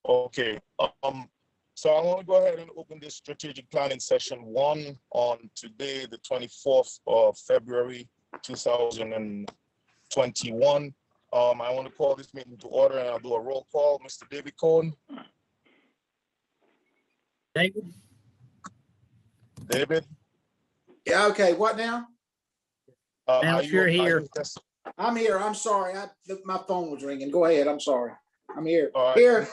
Okay. So I want to go ahead and open this strategic planning session 1 on today, the 24th of February, 2021. I want to call this meeting to order, and I'll do a roll call. Mr. David Cohen. David. Yeah, okay, what now? Now you're here. I'm here, I'm sorry, my phone was ringing. Go ahead, I'm sorry. I'm here. All right. Here.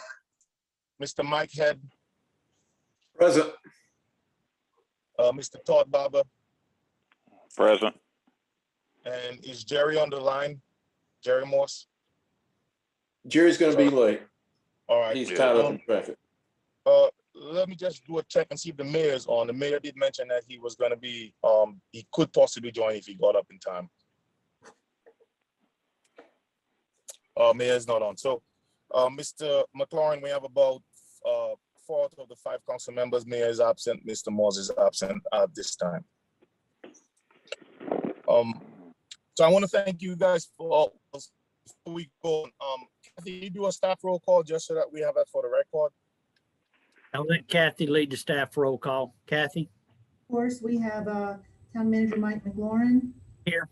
Mr. Mike Head. Present. Mr. Todd Barber. Present. And is Jerry on the line? Jerry Morse? Jerry's gonna be late. All right. He's tied up in traffic. Let me just do a check and see if the mayor's on. The mayor did mention that he was gonna be, he could possibly join if he got up in time. Mayor's not on. So, Mr. McLaurin, we have about 4 out of the 5 council members. Mayor is absent. Mr. Moores is absent at this time. So I want to thank you guys for before we go. Kathy, you do a staff roll call just so that we have that for the record. I'll let Kathy lead the staff roll call. Kathy? Of course, we have Town Manager Mike McLaurin. Here.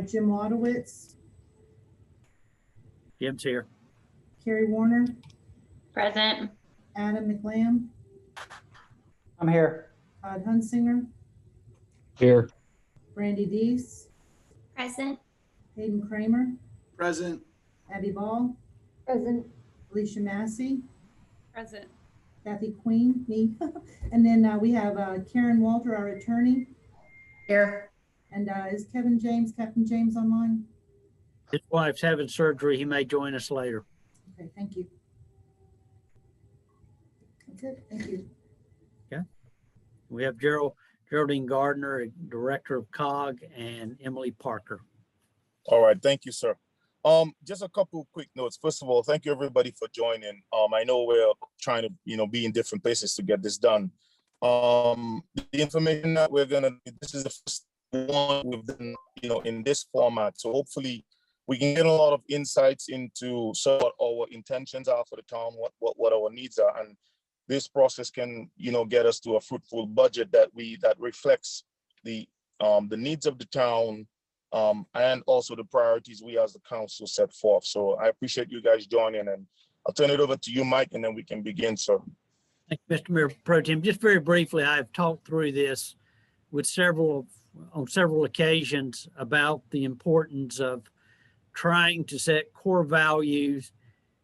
Jim Wadowitz. Jim's here. Carrie Warner. Present. Adam McLam. I'm here. Todd Hunsinger. Here. Brandy Deese. Present. Hayden Kramer. Present. Abby Ball. Present. Alicia Massey. Present. Kathy Queen, me. And then we have Karen Walter, our attorney. Here. And is Captain James online? His wife's having surgery. He may join us later. Okay, thank you. That's it, thank you. Okay. We have Geraldine Gardner, Director of COG, and Emily Parker. All right, thank you, sir. Just a couple quick notes. First of all, thank you everybody for joining. I know we're trying to, be in different places to get this done. The information that we're gonna, this is the first one we've done, in this format. So hopefully we can get a lot of insights into what our intentions are for the town, what our needs are, and this process can, get us to a fruitful budget that reflects the needs of the town, and also the priorities we as the council set forth. So I appreciate you guys joining, and I'll turn it over to you, Mike, and then we can begin, sir. Thank you, Mr. Mayor Pro Tem. Just very briefly, I've talked through this with on several occasions about the importance of trying to set core values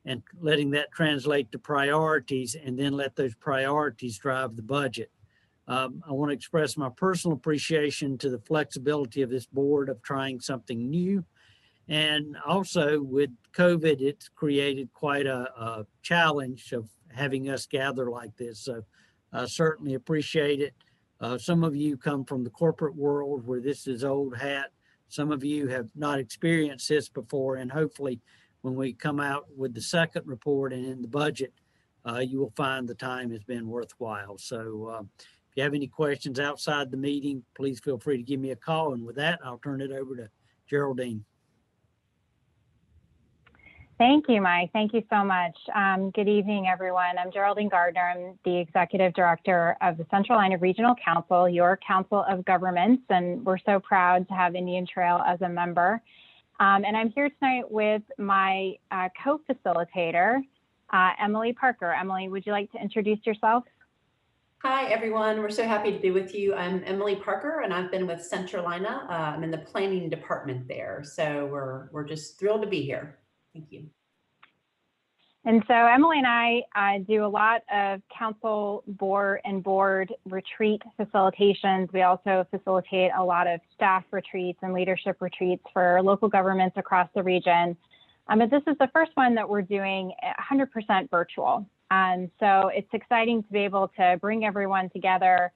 and letting that translate to priorities, and then let those priorities drive the budget. I want to express my personal appreciation to the flexibility of this board of trying something new. And also with COVID, it's created quite a challenge of having us gather like this. So I certainly appreciate it. Some of you come from the corporate world where this is old hat. Some of you have not experienced this before, and hopefully when we come out with the second report and in the budget, you will find the time has been worthwhile. So if you have any questions outside the meeting, please feel free to give me a call. And with that, I'll turn it over to Geraldine. Thank you, Mike. Thank you so much. Good evening, everyone. I'm Geraldine Gardner. I'm the Executive Director of the Central Line of Regional Council, your Council of Governments, and we're so proud to have Indian Trail as a member. And I'm here tonight with my co-facilitator, Emily Parker. Emily, would you like to introduce yourself? Hi, everyone. We're so happy to be with you. I'm Emily Parker, and I've been with Centralina. I'm in the planning department there. So we're just thrilled to be here. Thank you. And so Emily and I do a lot of council board retreat facilitations. We also facilitate a lot of staff retreats and leadership retreats for local governments across the region. But this is the first one that we're doing 100% virtual. So it's exciting to be able to bring everyone together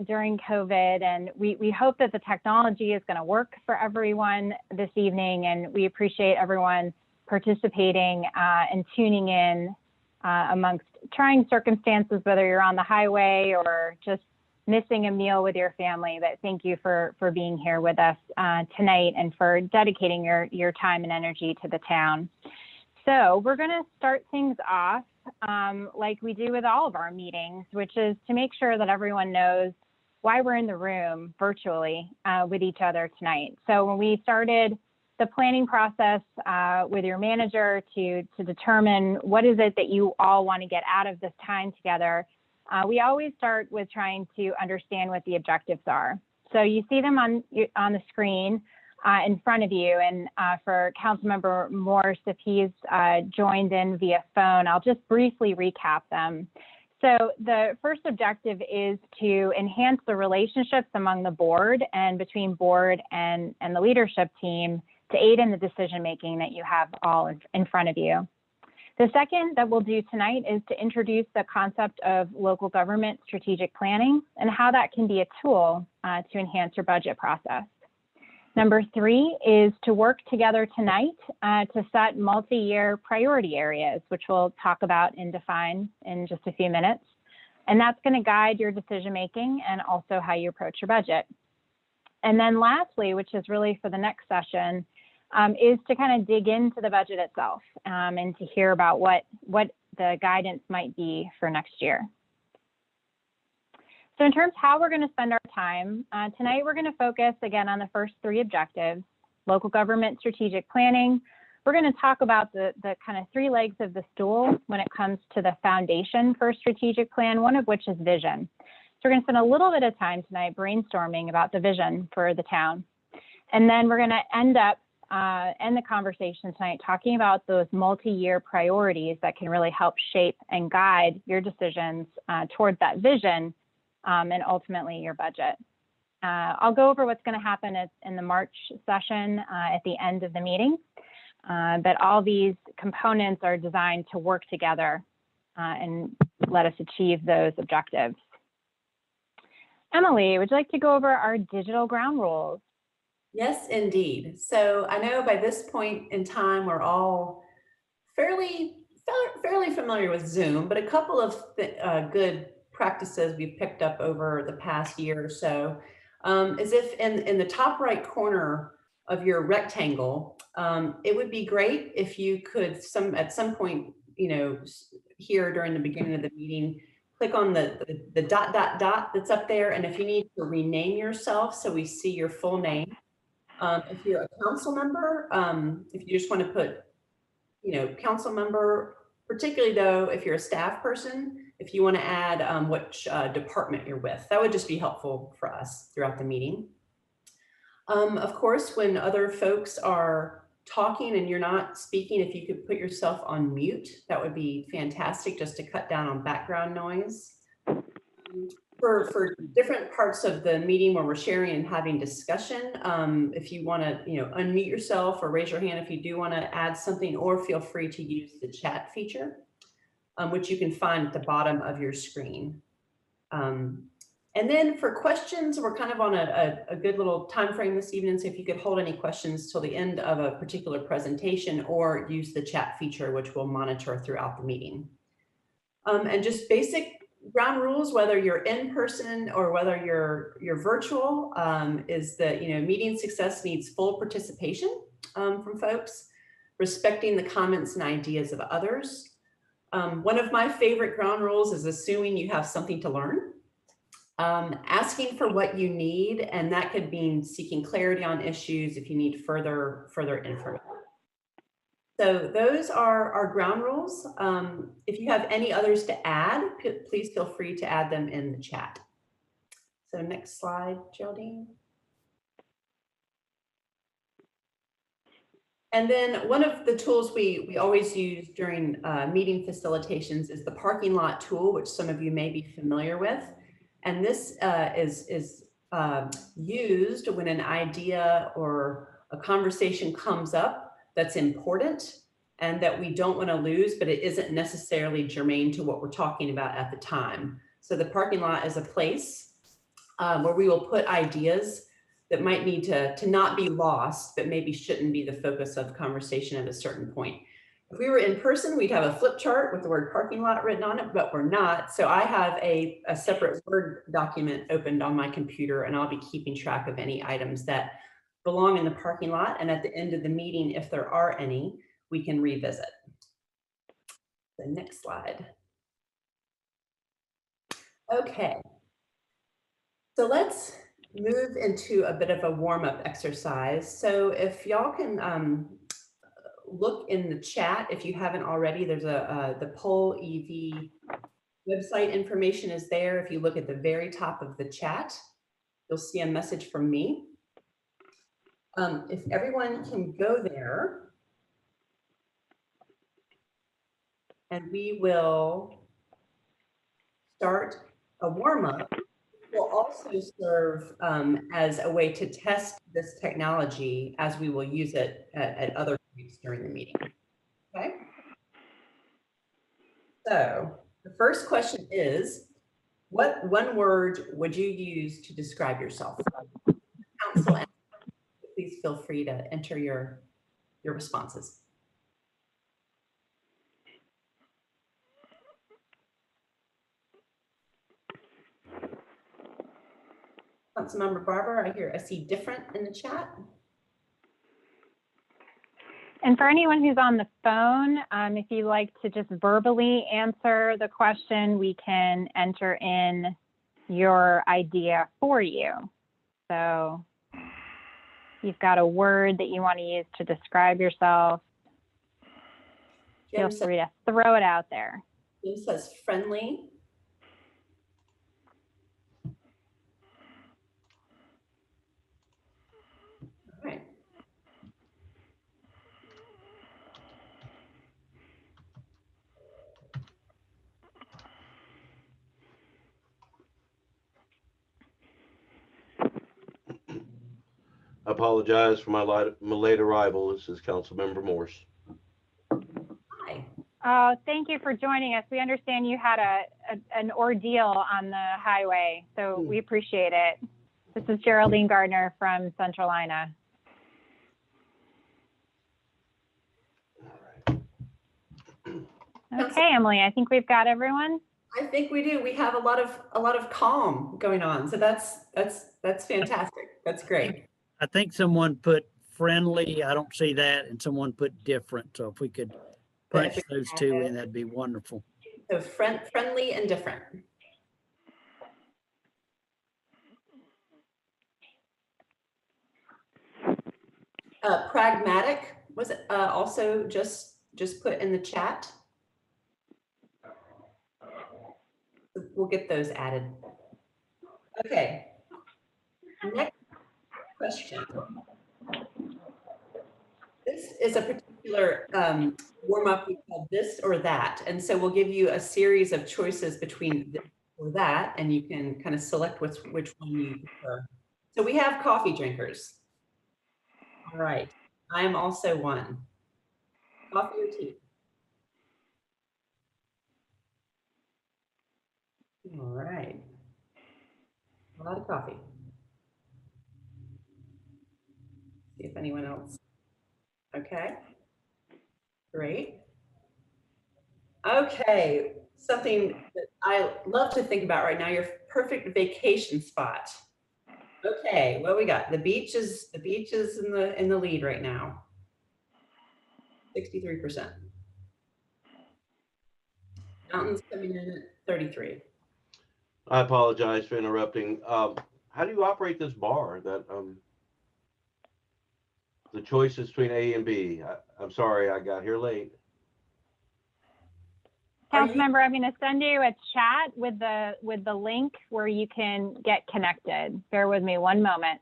during COVID. And we hope that the technology is going to work for everyone this evening. And we appreciate everyone participating and tuning in amongst trying circumstances, whether you're on the highway or just missing a meal with your family. But thank you for being here with us tonight and for dedicating your time and energy to the town. So we're going to start things off like we do with all of our meetings, which is to make sure that everyone knows why we're in the room virtually with each other tonight. So when we started the planning process with your manager to determine what is it that you all want to get out of this time together, we always start with trying to understand what the objectives are. So you see them on the screen in front of you. And for Councilmember Morse, if he's joined in via phone, I'll just briefly recap them. So the first objective is to enhance the relationships among the board and between board and the leadership team to aid in the decision-making that you have all in front of you. The second that we'll do tonight is to introduce the concept of local government strategic planning and how that can be a tool to enhance your budget process. Number 3 is to work together tonight to set multi-year priority areas, which we'll talk about and define in just a few minutes. And that's going to guide your decision-making and also how you approach your budget. And then lastly, which is really for the next session, is to kind of dig into the budget itself and to hear about what the guidance might be for next year. So in terms of how we're going to spend our time, tonight we're going to focus again on the first 3 objectives: local government strategic planning. We're going to talk about the kind of 3 legs of the stool when it comes to the foundation for a strategic plan, one of which is vision. So we're going to spend a little bit of time tonight brainstorming about the vision for the town. And then we're going to end the conversation tonight talking about those multi-year priorities that can really help shape and guide your decisions towards that vision and ultimately your budget. I'll go over what's going to happen in the March session at the end of the meeting, but all these components are designed to work together and let us achieve those objectives. Emily, would you like to go over our digital ground rules? Yes, indeed. So I know by this point in time, we're all fairly familiar with Zoom, but a couple of good practices we've picked up over the past year or so is if in the top right corner of your rectangle, it would be great if you could at some point, here during the beginning of the meeting, click on the dot that's up there. And if you need to rename yourself so we see your full name, if you're a council member, if you just want to put, council member, particularly though, if you're a staff person, if you want to add which department you're with, that would just be helpful for us throughout the meeting. Of course, when other folks are talking and you're not speaking, if you could put yourself on mute, that would be fantastic, just to cut down on background noise. For different parts of the meeting where we're sharing and having discussion, if you want to, unmute yourself or raise your hand if you do want to add something, or feel free to use the chat feature, which you can find at the bottom of your screen. And then for questions, we're kind of on a good little time frame this evening. So if you could hold any questions till the end of a particular presentation, or use the chat feature, which we'll monitor throughout the meeting. And just basic ground rules, whether you're in person or whether you're virtual, is that meeting success needs full participation from folks, respecting the comments and ideas of others. One of my favorite ground rules is assuming you have something to learn, asking for what you need, and that could mean seeking clarity on issues if you need further information. So those are our ground rules. If you have any others to add, please feel free to add them in the chat. So next slide, Geraldine. And then one of the tools we always use during meeting facilitations is the parking lot tool, which some of you may be familiar with. And this is used when an idea or a conversation comes up that's important and that we don't want to lose, but it isn't necessarily germane to what we're talking about at the time. So the parking lot is a place where we will put ideas that might need to not be lost, but maybe shouldn't be the focus of conversation at a certain point. If we were in person, we'd have a flip chart with the word parking lot written on it, but we're not. So I have a separate Word document opened on my computer, and I'll be keeping track of any items that belong in the parking lot. And at the end of the meeting, if there are any, we can revisit. The next slide. Okay. So let's move into a bit of a warm-up exercise. So if y'all can look in the chat, if you haven't already, there's the Poll EV website information is there. If you look at the very top of the chat, you'll see a message from me. If everyone can go there, and we will start a warm-up. Will also serve as a way to test this technology as we will use it at other points during the meeting. Okay. So the first question is, what one word would you use to describe yourself? Council, please feel free to enter your responses. Councilmember Barber, I see different in the chat. And for anyone who's on the phone, if you like to just verbally answer the question, we can enter in your idea for you. So you've got a word that you want to use to describe yourself. Feel free to throw it out there. Jim says friendly. All right. I apologize for my late arrival. This is Councilmember Morse. Hi. Oh, thank you for joining us. We understand you had an ordeal on the highway, so we appreciate it. This is Geraldine Gardner from Central Ina. Okay, Emily, I think we've got everyone. I think we do. We have a lot of calm going on. So that's fantastic. That's great. I think someone put friendly. I don't see that. And someone put different. So if we could punch those two in, that'd be wonderful. So friendly and different. Pragmatic was also just put in the chat. We'll get those added. Okay. Next question. This is a particular warm-up we call this or that. And so we'll give you a series of choices between this or that, and you can kind of select which one you prefer. So we have coffee drinkers. All right. I am also one. Coffee or tea? All right. A lot of coffee. See if anyone else. Okay. Great. Okay. Something that I love to think about right now, your perfect vacation spot. Okay, what we got? The beach is in the lead right now. 63%. Mountains coming in at 33. I apologize for interrupting. How do you operate this bar? That the choices between A and B. I'm sorry, I got here late. Councilmember, I'm going to send you a chat with the link where you can get connected. Bear with me one moment.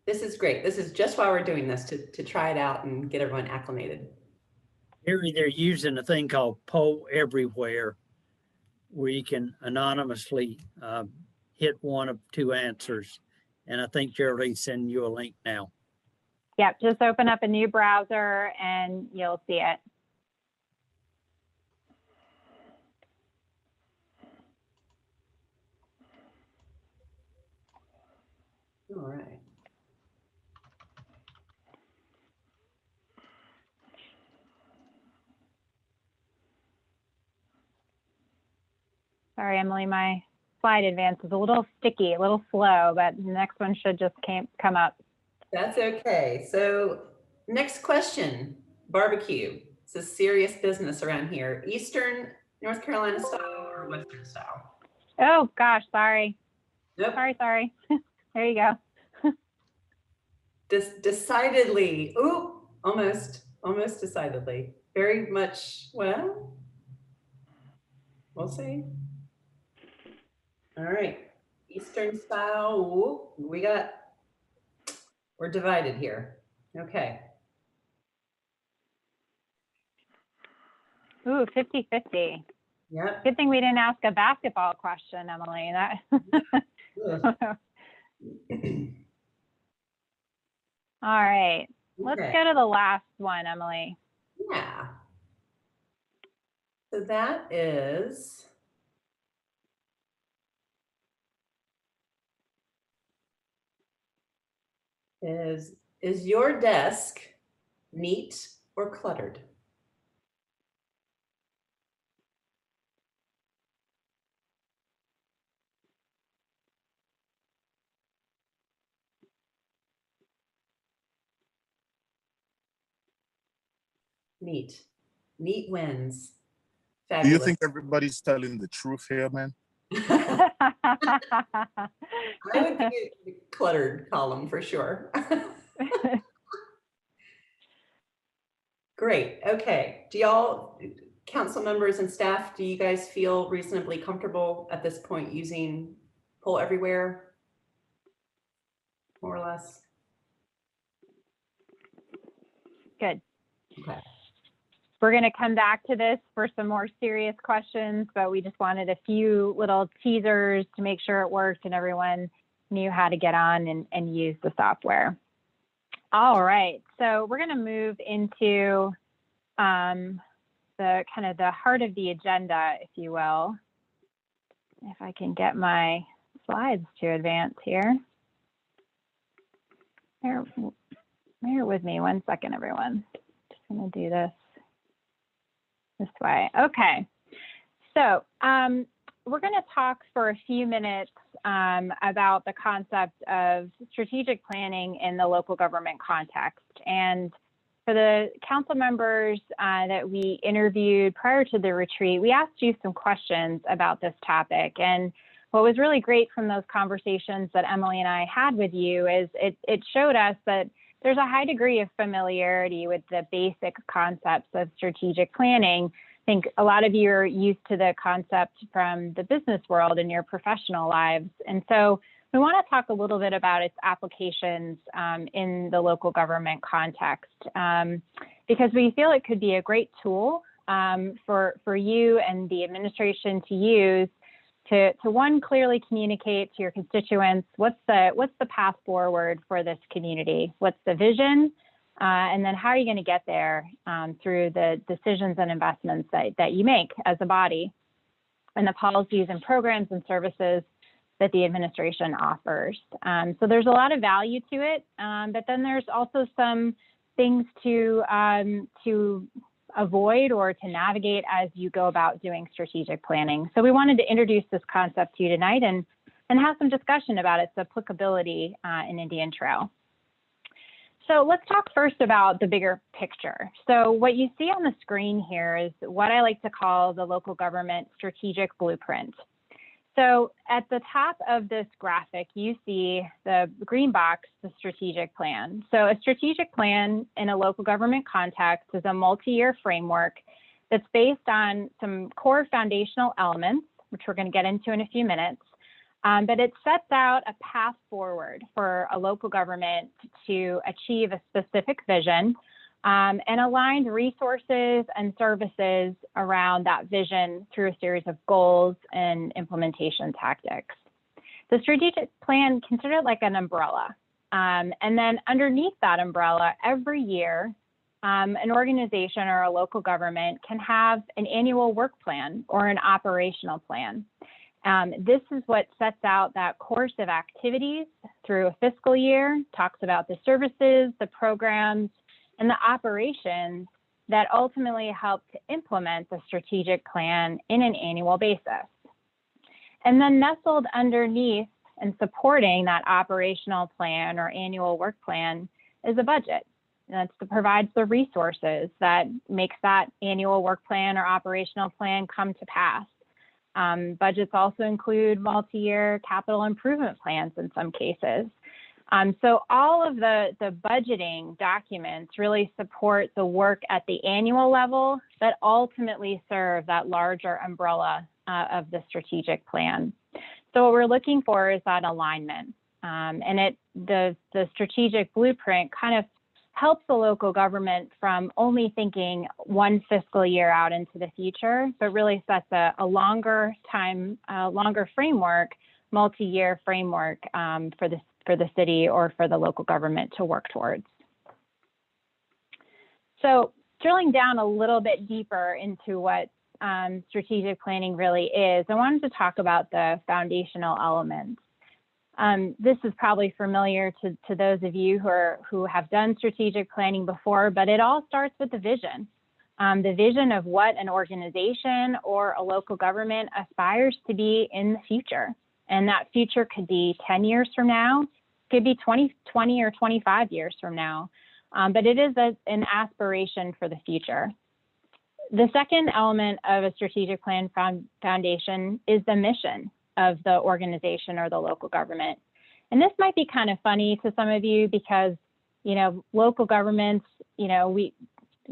This is great. This is just why we're doing this, to try it out and get everyone acclimated. Here they're using a thing called Poll Everywhere, where you can anonymously hit one of two answers. And I think Geraldine's sending you a link now. Yep, just open up a new browser and you'll see it. All right. Sorry, Emily, my slide advance is a little sticky, a little slow, but the next one should just come up. That's okay. So Next question, barbecue. It's a serious business around here. Eastern North Carolina style or Western style? Oh, gosh, sorry. Nope. Sorry. There you go. Decidedly, ooh, almost decidedly. Very much, well, we'll see. All right, Eastern style, ooh, we're divided here. Okay. Ooh, 50-50. Yep. Good thing we didn't ask a basketball question, Emily. All right, let's Okay. go to the last one, Emily. Yeah. So that is your desk neat or cluttered? Neat. Neat wins. Do you Fabulous. think everybody's telling the truth here, man? I would be in the cluttered column for sure. Great. Okay. Do y'all, council members and staff, do you guys feel reasonably comfortable at this point using Poll Everywhere? More or less? Good. Okay. We're going to come back to this for some more serious questions, but we just wanted a few little teasers to make sure it worked and everyone knew how to get on and use the software. All right, so we're going to move into the kind of the heart of the agenda, if you will. If I can get my slides to advance here. Bear with me 1 second, everyone. Just going to do this way. Okay, so we're going to talk for a few minutes about the concept of strategic planning in the local government context. And for the council members that we interviewed prior to the retreat, we asked you some questions about this topic. And what was really great from those conversations that Emily and I had with you is it showed us that there's a high degree of familiarity with the basic concepts of strategic planning. I think a lot of you are used to the concept from the business world in your professional lives. And so we want to talk a little bit about its applications in the local government context, because we feel it could be a great tool for you and the administration to use to one, clearly communicate to your constituents what's the path forward for this community, what's the vision, and then how are you going to get there through the decisions and investments that you make as a body, and the policies and programs and services that the administration offers. So there's a lot of value to it, but then there's also some things to avoid or to navigate as you go about doing strategic planning. So we wanted to introduce this concept to you tonight and have some discussion about its applicability in Indian Trail. So let's talk first about the bigger picture. So what you see on the screen here is what I like to call the local government strategic blueprint. So at the top of this graphic, you see the green box, the strategic plan. So a strategic plan in a local government context is a multi-year framework that's based on some core foundational elements, which we're going to get into in a few minutes. But it sets out a path forward for a local government to achieve a specific vision and aligned resources and services around that vision through a series of goals and implementation tactics. The strategic plan, consider it like an umbrella. And then underneath that umbrella, every year, an organization or a local government can have an annual work plan or an operational plan. This is what sets out that course of activities through a fiscal year, talks about the services, the programs, and the operations that ultimately help to implement the strategic plan in an annual basis. And then nestled underneath and supporting that operational plan or annual work plan is a budget, That's to provide the resources that makes that annual work plan or operational plan come to pass. Budgets also include multi-year capital improvement plans in some cases. So all of the budgeting documents really support the work at the annual level that ultimately serve that larger umbrella of the strategic plan. So what we're looking for is that alignment. And the strategic blueprint kind of helps the local government from only thinking one fiscal year out into the future, but really sets a longer framework, multi-year framework for the city or for the local government to work towards. So drilling down a little bit deeper into what strategic planning really is, I wanted to talk about the foundational elements. This is probably familiar to those of you who have done strategic planning before, but it all starts with the vision of what an organization or a local government aspires to be in the future. And that future could be 10 years from now, could be 20 or 25 years from now, but it is an aspiration for the future. The second element of a strategic plan foundation is the mission of the organization or the local government. And this might be kind of funny to some of you because, you know, local governments, you know, we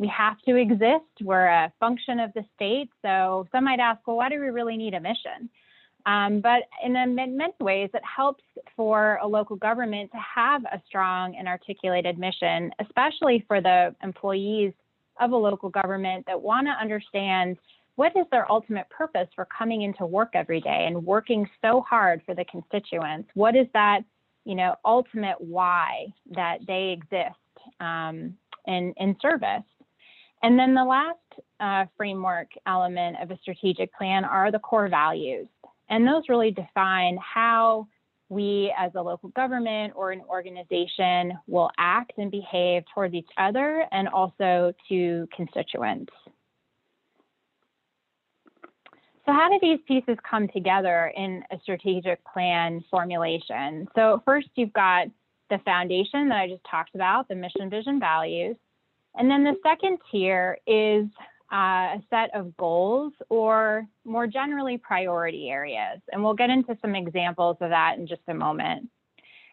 have to exist. We're a function of the state. So some might ask, well, why do we really need a mission? But in many ways, it helps for a local government to have a strong and articulated mission, especially for the employees of a local government that want to understand what is their ultimate purpose for coming into work every day and working so hard for the constituents? What is that, you know, ultimate why that they exist in service? And then the last framework element of a strategic plan are the core values. And those really define how we as a local government or an organization will act and behave towards each other and also to constituents. So how do these pieces come together in a strategic plan formulation? So first you've got the foundation that I just talked about, the mission, vision, values. And then the second tier is a set of goals or more generally priority areas. And we'll get into some examples of that in just a moment.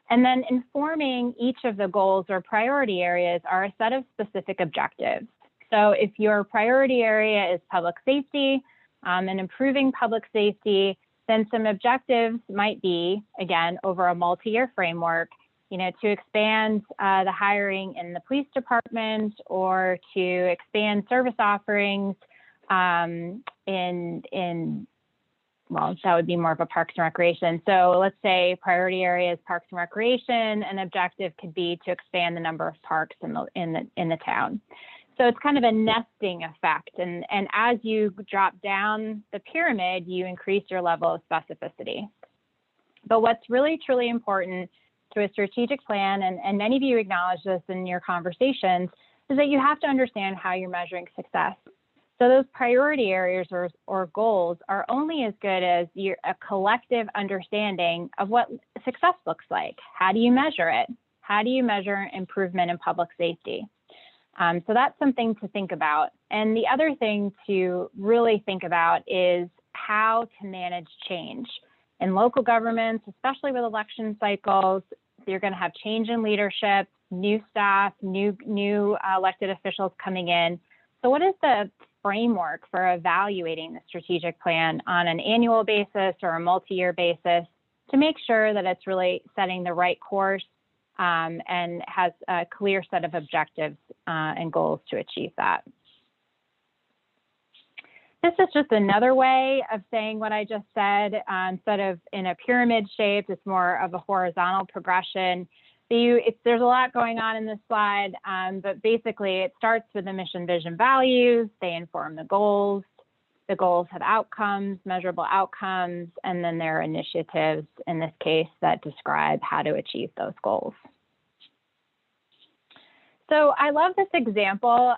And then informing each of the goals or priority areas are a set of specific objectives. So if your priority area is public safety and improving public safety, then some objectives might be, again, over a multi-year framework, you know, to expand the hiring in the police department or to expand service offerings well, that would be more of a parks and recreation. So let's say priority areas, parks and recreation, an objective could be to expand the number of parks in the town. So it's kind of a nesting effect. And as you drop down the pyramid, you increase your level of specificity. But what's really, truly important to a strategic plan, and many of you acknowledge this in your conversations, is that you have to understand how you're measuring success. So those priority areas or goals are only as good as a collective understanding of what success looks like. How do you measure it? How do you measure improvement in public safety? So that's something to think about. And the other thing to really think about is how to manage change. In local governments, especially with election cycles, you're going to have change in leadership, new staff, new elected officials coming in. So what is the framework for evaluating the strategic plan on an annual basis or a multi-year basis to make sure that it's really setting the right course and has a clear set of objectives and goals to achieve that? This is just another way of saying what I just said. Instead of in a pyramid shape, it's more of a horizontal progression. There's a lot going on in this slide, but basically it starts with the mission, vision, values. They inform the goals. The goals have outcomes, measurable outcomes, and then there are initiatives in this case that describe how to achieve those goals. So I love this example.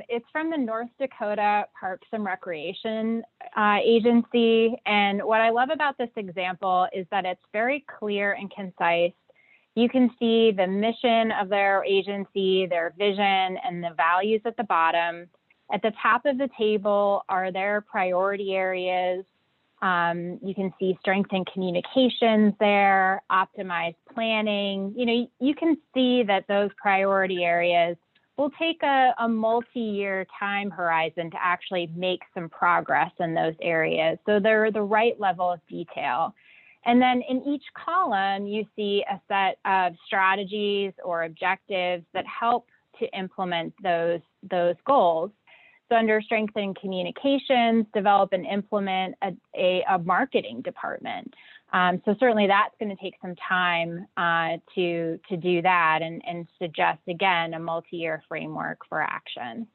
It's from the North Dakota Parks and Recreation Agency. And what I love about this example is that it's very clear and concise. You can see the mission of their agency, their vision, and the values at the bottom. At the top of the table are their priority areas. You can see strengthen communications there, optimize planning. You can see that those priority areas will take a multi-year time horizon to actually make some progress in those areas. So they're the right level of detail. And then in each column, you see a set of strategies or objectives that help to implement those goals. So under strengthen communications, develop and implement a marketing department. So certainly that's going to take some time to do that and suggest, again, a multi-year framework for action.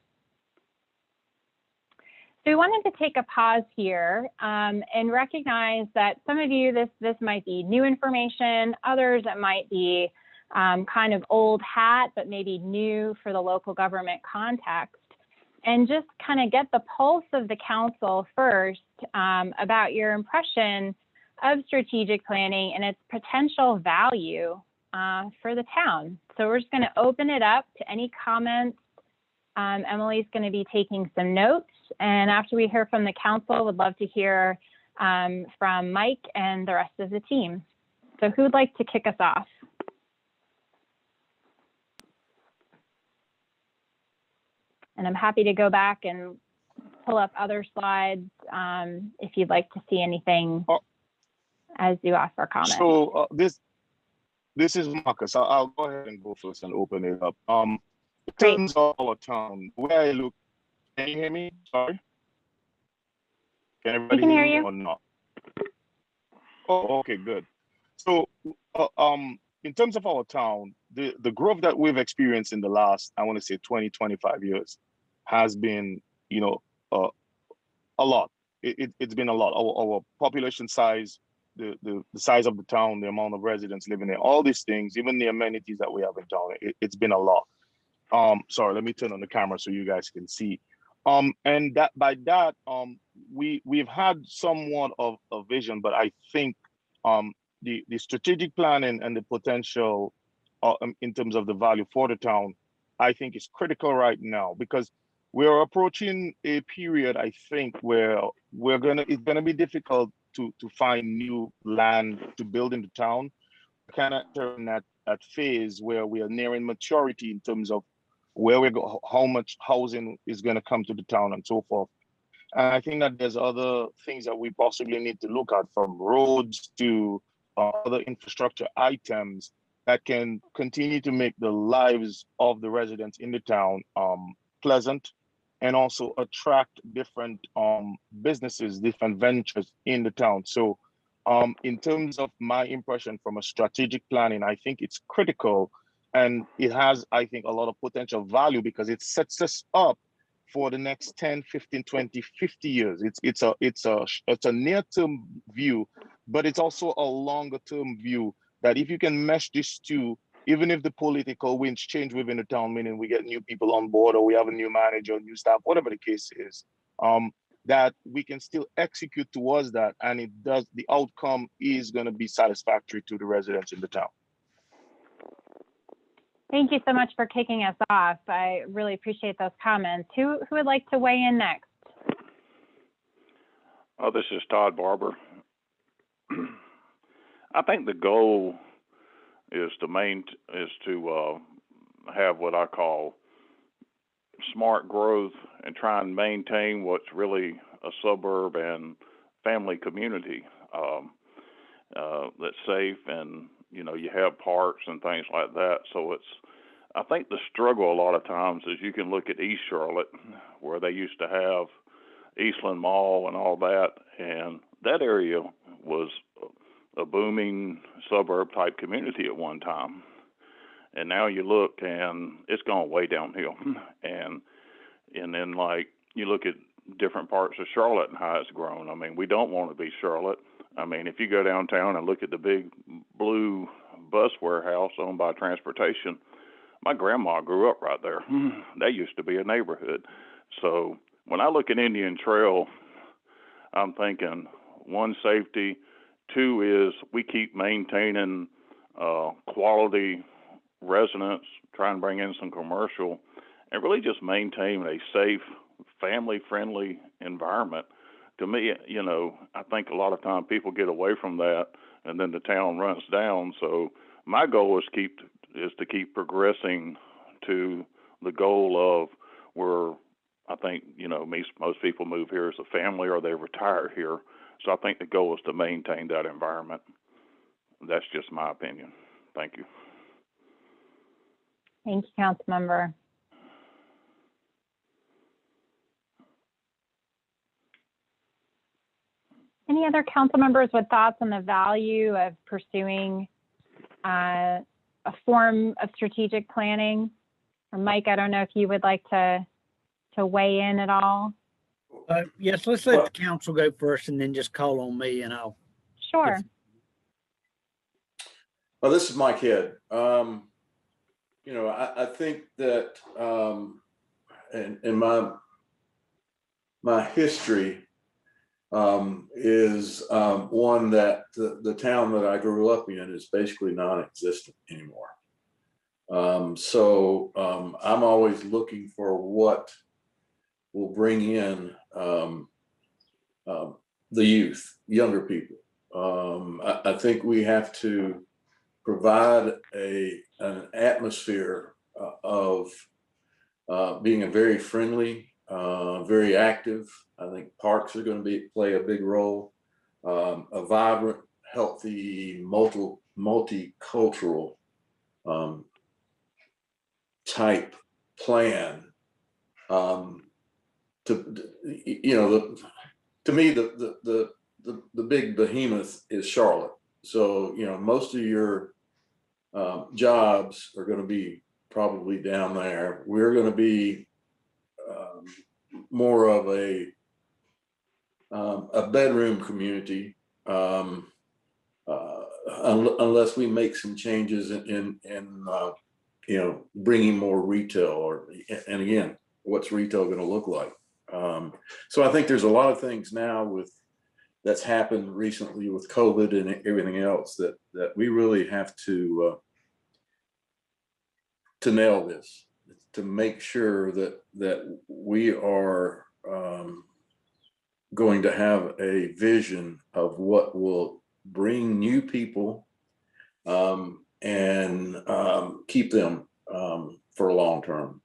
So we wanted to take a pause here and recognize that some of you, this might be new information, others it might be kind of old hat, but maybe new for the local government context. And just kind of get the pulse of the council first about your impression of strategic planning and its potential value for the town. So we're just going to open it up to any comments. Emily's going to be taking some notes. And after we hear from the council, would love to hear from Mike and the rest of the team. So who would like to kick us off? And I'm happy to go back and pull up other slides if you'd like to see anything as you offer comments. So this is Marcus. I'll go ahead and go first and open it up. In terms of our town, where I look, can you hear me? Sorry. Can everybody hear you or not? Oh, okay, good. So in terms of our town, the growth that we've experienced in the last, I want to say 20, 25 years has been, a lot. It's been a lot. Our population size, the size of the town, the amount of residents living there, all these things, even the amenities that we have in town, it's been a lot. Sorry, let me turn on the camera so you guys can see. And that by that, we've had somewhat of a vision, but I think the strategic planning and the potential in terms of the value for the town, I think is critical right now, because we're approaching a period, I think, where it's gonna be difficult to find new land to build in the town. Kind of turn that phase where we are nearing maturity in terms of where we go, how much housing is going to come to the town and so forth. And I think that there's other things that we possibly need to look at, from roads to other infrastructure items that can continue to make the lives of the residents in the town pleasant, and also attract different businesses, different ventures in the town. So in terms of my impression from a strategic planning, I think it's critical, and it has, I think, a lot of potential value because it sets us up for the next 10, 15, 20, 50 years. It's a near-term view, but it's also a longer-term view that if you can mesh these two, even if the political winds change within the town, meaning we get new people on board or we have a new manager, new staff, whatever the case is, that we can still execute towards that, and the outcome is going to be satisfactory to the residents in the town. Thank you so much for kicking us off. I really appreciate those comments. Who would like to weigh in next? Oh, this is Todd Barber. I think the goal is to have what I call smart growth and try and maintain what's really a suburb and family community that's safe, and you have parks and things like that. So I think the struggle a lot of times is you can look at East Charlotte, where they used to have Eastland Mall and all that, and that area was a booming suburb type community at one time. And now you look and it's gone way downhill. And then like you look at different parts of Charlotte and how it's grown. I mean, we don't want to be Charlotte. I mean, if you go downtown and look at the big blue bus warehouse owned by transportation, my grandma grew up right there. That used to be a neighborhood. So when I look at Indian Trail, I'm thinking, one, safety. Two is we keep maintaining quality residents, try and bring in some commercial, and really just maintain a safe, family-friendly environment. To me, you know, I think a lot of time people get away from that, and then the town runs down. So my goal is to keep progressing to the goal of where I think, you know, most people move here as a family or they retire here. So I think the goal is to maintain that environment. That's just my opinion. Thank you. Thank you, Councilmember. Any other council members with thoughts on the value of pursuing a form of strategic planning? Or Mike, I don't know if you would like to weigh in at all. Yes, let's let the council go first and then just call on me and I'll. Sure. Well, this is Mike Head. You know, I think that in my history is one that the town that I grew up in is basically non-existent anymore. So I'm always looking for what will bring in the youth, younger people. I think we have to provide an atmosphere of being a very friendly, very active. I think parks are going to play a big role. A vibrant, healthy, multicultural type plan. To me, the big behemoth is Charlotte. So, you know, most of your jobs are going to be probably down there. We're going to be more of a bedroom community, unless we make some changes in you know, bringing more retail, and again, what's retail going to look like? So I think there's a lot of things now that's happened recently with COVID and everything else that we really have to nail this, to make sure that we are going to have a vision of what will bring new people and keep them for a long term.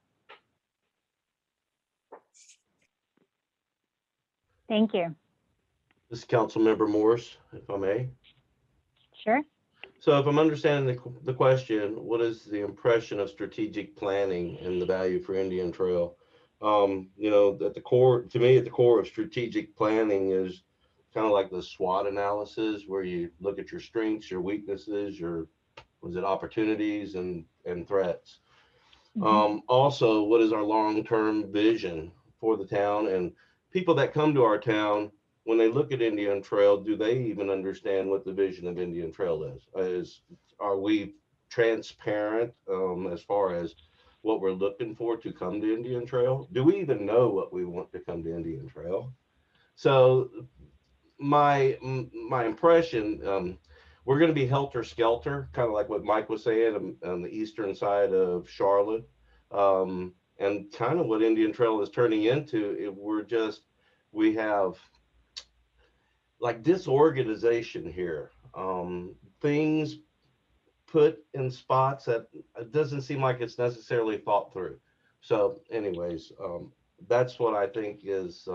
Thank you. This is Councilmember Morris, if I may. Sure. So if I'm understanding the question, what is the impression of strategic planning and the value for Indian Trail? You know, at the core, to me, at the core of strategic planning is kind of like the SWOT analysis, where you look at your strengths, your weaknesses, your opportunities and threats. Mm-hmm. Also, what is our long-term vision for the town? And people that come to our town, when they look at Indian Trail, do they even understand what the vision of Indian Trail is? Are we transparent as far as what we're looking for to come to Indian Trail? Do we even know what we want to come to Indian Trail? So my impression, we're going to be helter-skelter, kind of like what Mike was saying on the eastern side of Charlotte. And kind of what Indian Trail is turning into, we have like disorganization here. Things put in spots that it doesn't seem like it's necessarily thought through. So anyways, that's what I think is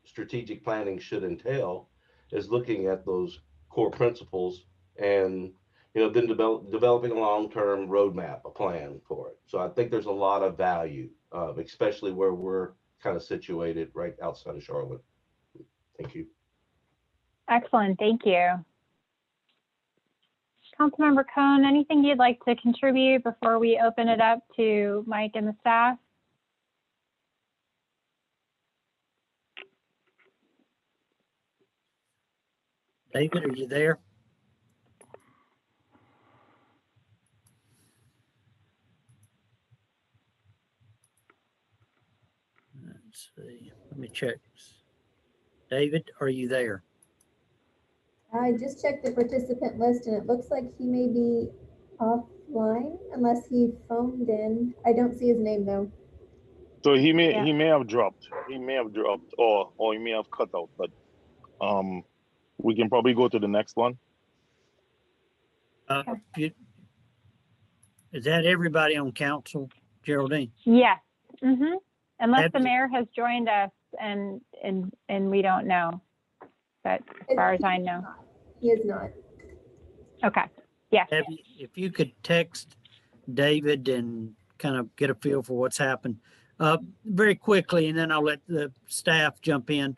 strategic planning should entail, is looking at those core principles and, you know, then developing a long-term roadmap, a plan for it. So I think there's a lot of value, especially where we're kind of situated right outside of Charlotte. Thank you. Excellent, thank you. Councilmember Cohn, anything you'd like to contribute before we open it up to Mike and the staff? David, are you there? Let's see, let me check. David, are you there? I just checked the participant list and it looks like he may be offline unless he phoned in. I don't see his name though. So he may Yeah. he may have dropped. He may have dropped, or he may have cut out. But we can probably go to the next one. Is that everybody on council, Geraldine? Yes. Unless Have the you- mayor has joined us and we don't know. But as far as I know. He is not. Okay. Yes. If you could text David and kind of get a feel for what's happened very quickly, and then I'll let the staff jump in.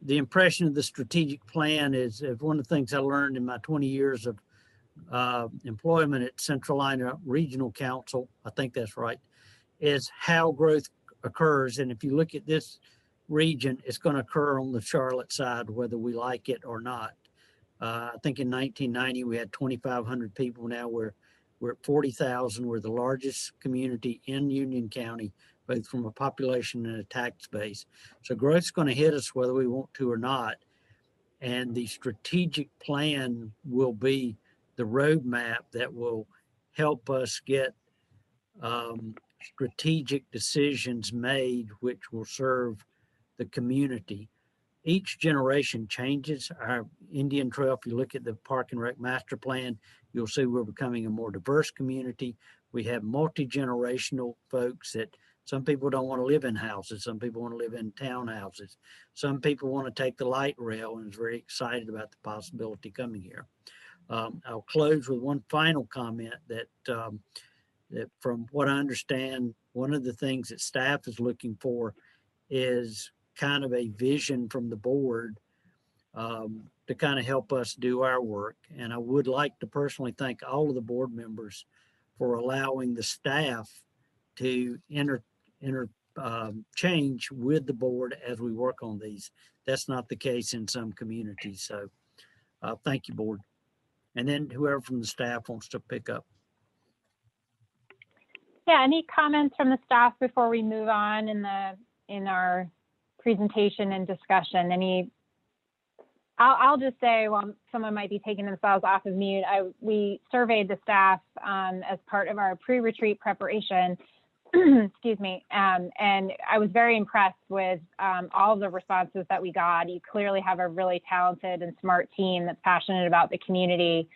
The impression of the strategic plan is one of the things I learned in my 20 years of employment at Central Line Regional Council, I think that's right, is how growth occurs. And if you look at this region, it's going to occur on the Charlotte side, whether we like it or not. I think in 1990, we had 2,500 people. Now we're at 40,000. We're the largest community in Union County, both from a population and a tax base. So growth's going to hit us whether we want to or not. And the strategic plan will be the roadmap that will help us get strategic decisions made, which will serve the community. Each generation changes. Our Indian Trail, if you look at the Park and Rec Master Plan, you'll see we're becoming a more diverse community. We have multi-generational folks that some people don't want to live in houses. Some people want to live in townhouses. Some people want to take the light rail and is very excited about the possibility coming here. I'll close with one final comment that from what I understand, one of the things that staff is looking for is kind of a vision from the board to kind of help us do our work. And I would like to personally thank all of the board members for allowing the staff to change with the board as we work on these. That's not the case in some communities. So thank you, board. And then whoever from the staff wants to pick up. Yeah, any comments from the staff before we move on in our presentation and discussion? I'll just say, well, someone might be taking themselves off of mute. We surveyed the staff as part of our pre-retreat preparation, excuse me, and I was very impressed with all of the responses that we got. You clearly have a really talented and smart team that's passionate about the community,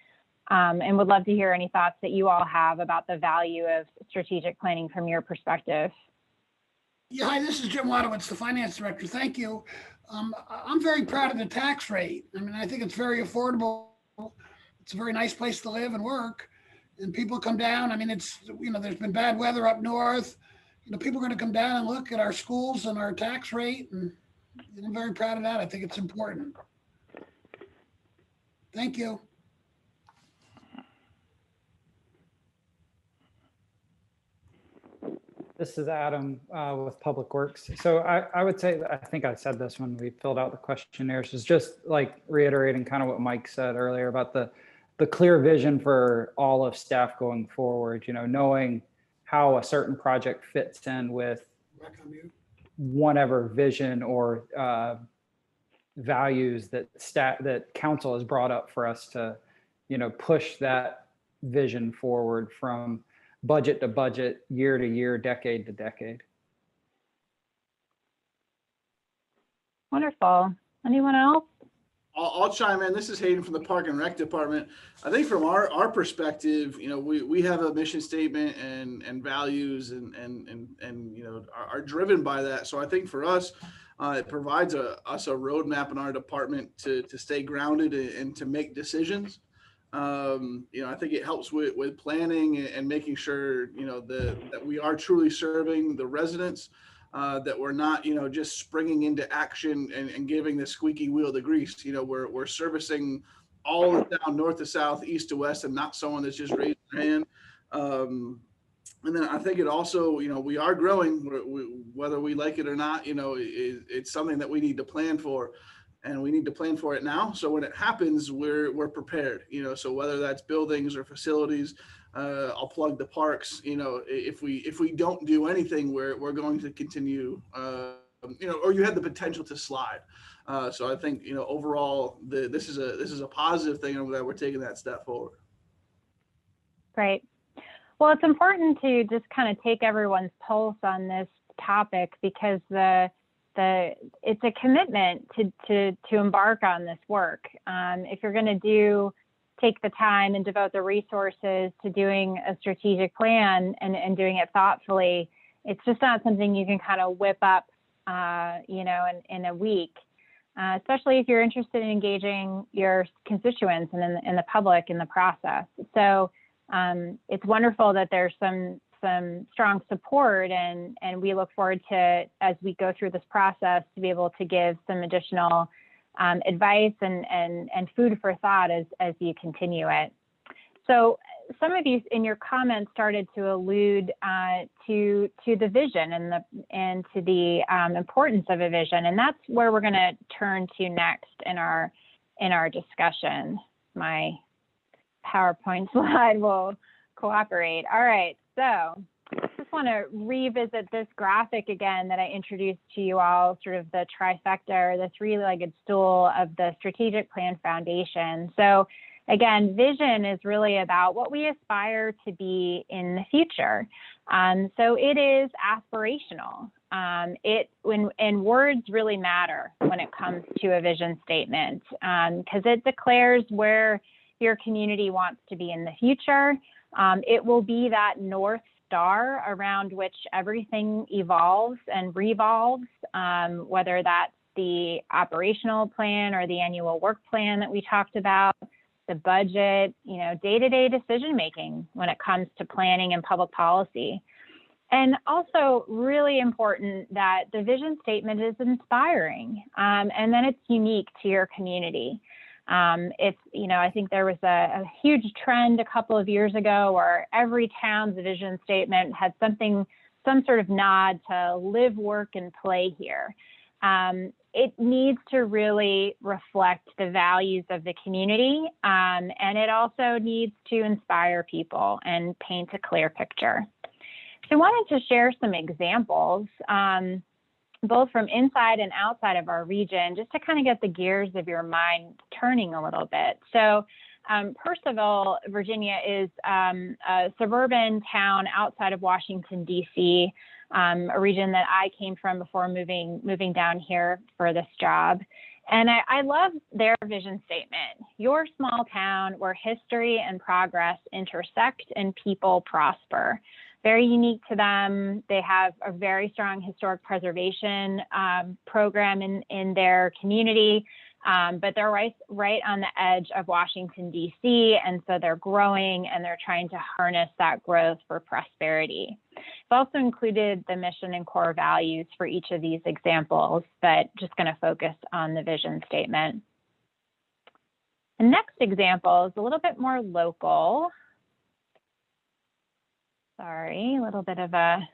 and would love to hear any thoughts that you all have about the value of strategic planning from your perspective. Yeah, hi, this is Jim Wadowitz, the finance director. Thank you. I'm very proud of the tax rate. I mean, I think it's very affordable. It's a very nice place to live and work, and people come down. I mean, it's, there's been bad weather up north. People are going to come down and look at our schools and our tax rate, and I'm very proud of that. I think it's important. Thank you. This is Adam with Public Works. So I would say, I think I said this when we filled out the questionnaires, is just like reiterating kind of what Mike said earlier about the clear vision for all of staff going forward, knowing how a certain project fits in with whatever vision or values that council has brought up for us to, push that vision forward from budget to budget, year to year, decade to decade. Wonderful. Anyone else? I'll chime in. This is Hayden from the Park and Rec Department. I think from our perspective, we have a mission statement and values and are driven by that. So I think for us, it provides us a roadmap in our department to stay grounded and to make decisions. I think it helps with planning and making sure, that we are truly serving the residents, that we're not, just springing into action and giving the squeaky wheel the grease. We're servicing all of town, north to south, east to west, and not someone that's just raising their hand. And then I think it also, we are growing, whether we like it or not, it's something that we need to plan for. And we need to plan for it now. So when it happens, we're prepared, so whether that's buildings or facilities, I'll plug the parks, if we don't do anything, we're going to continue, or you have the potential to slide. So I think, overall, this is a positive thing. I'm glad we're taking that step forward. Great. Well, it's important to just kind of take everyone's pulse on this topic because it's a commitment to embark on this work. If you're going to take the time and devote the resources to doing a strategic plan and doing it thoughtfully, it's just not something you can kind of whip up, in a week. Especially if you're interested in engaging your constituents and in the public in the process. So it's wonderful that there's some strong support, and we look forward to, as we go through this process, to be able to give some additional advice and food for thought as you continue it. So some of you in your comments started to allude to the vision and to the importance of a vision, and that's where we're going to turn to next in our discussion. My PowerPoint slide will cooperate. All right, so just want to revisit this graphic again that I introduced to you all, sort of the trifecta, or the three-legged stool of the strategic plan foundation. So again, vision is really about what we aspire to be in the future. So it is aspirational. And words really matter when it comes to a vision statement, because it declares where your community wants to be in the future. It will be that North Star around which everything evolves and revolves, whether that's the operational plan or the annual work plan that we talked about, the budget, day-to-day decision-making when it comes to planning and public policy. And also really important that the vision statement is inspiring, and then it's unique to your community. I think there was a huge trend a couple of years ago where every town's vision statement had some sort of nod to live, work, and play here. It needs to really reflect the values of the community, and it also needs to inspire people and paint a clear picture. So I wanted to share some examples, both from inside and outside of our region, just to kind of get the gears of your mind turning a little bit. So Purcellville, Virginia is a suburban town outside of Washington, D.C., a region that I came from before moving down here for this job. And I love their vision statement: your small town where history and progress intersect and people prosper. Very unique to them. They have a very strong historic preservation program in their community, but they're right on the edge of Washington, D.C., and so they're growing and they're trying to harness that growth for prosperity. I've also included the mission and core values for each of these examples, but just going to focus on the vision statement. The next example is a little bit more local. Sorry, a little bit of a,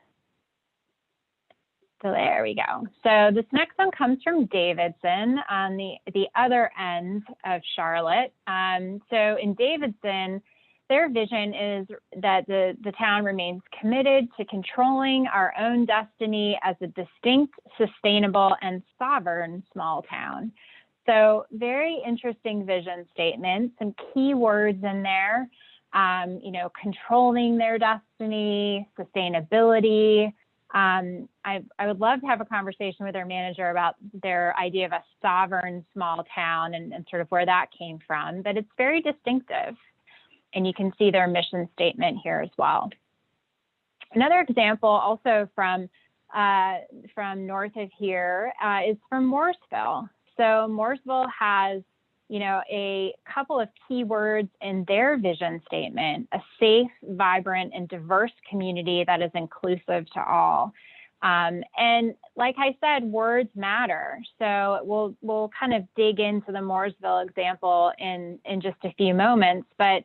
so there we go. So this next one comes from Davidson on the other end of Charlotte. So in Davidson, their vision is that the town remains committed to controlling our own destiny as a distinct, sustainable, and sovereign small town. So very interesting vision statement, some key words in there. Controlling their destiny, sustainability. I would love to have a conversation with their manager about their idea of a sovereign small town and sort of where that came from, but it's very distinctive. And you can see their mission statement here as well. Another example also from north of here is from Mooresville. So Mooresville has a couple of key words in their vision statement: a safe, vibrant, and diverse community that is inclusive to all. And like I said, words matter. So we'll kind of dig into the Mooresville example in just a few moments, but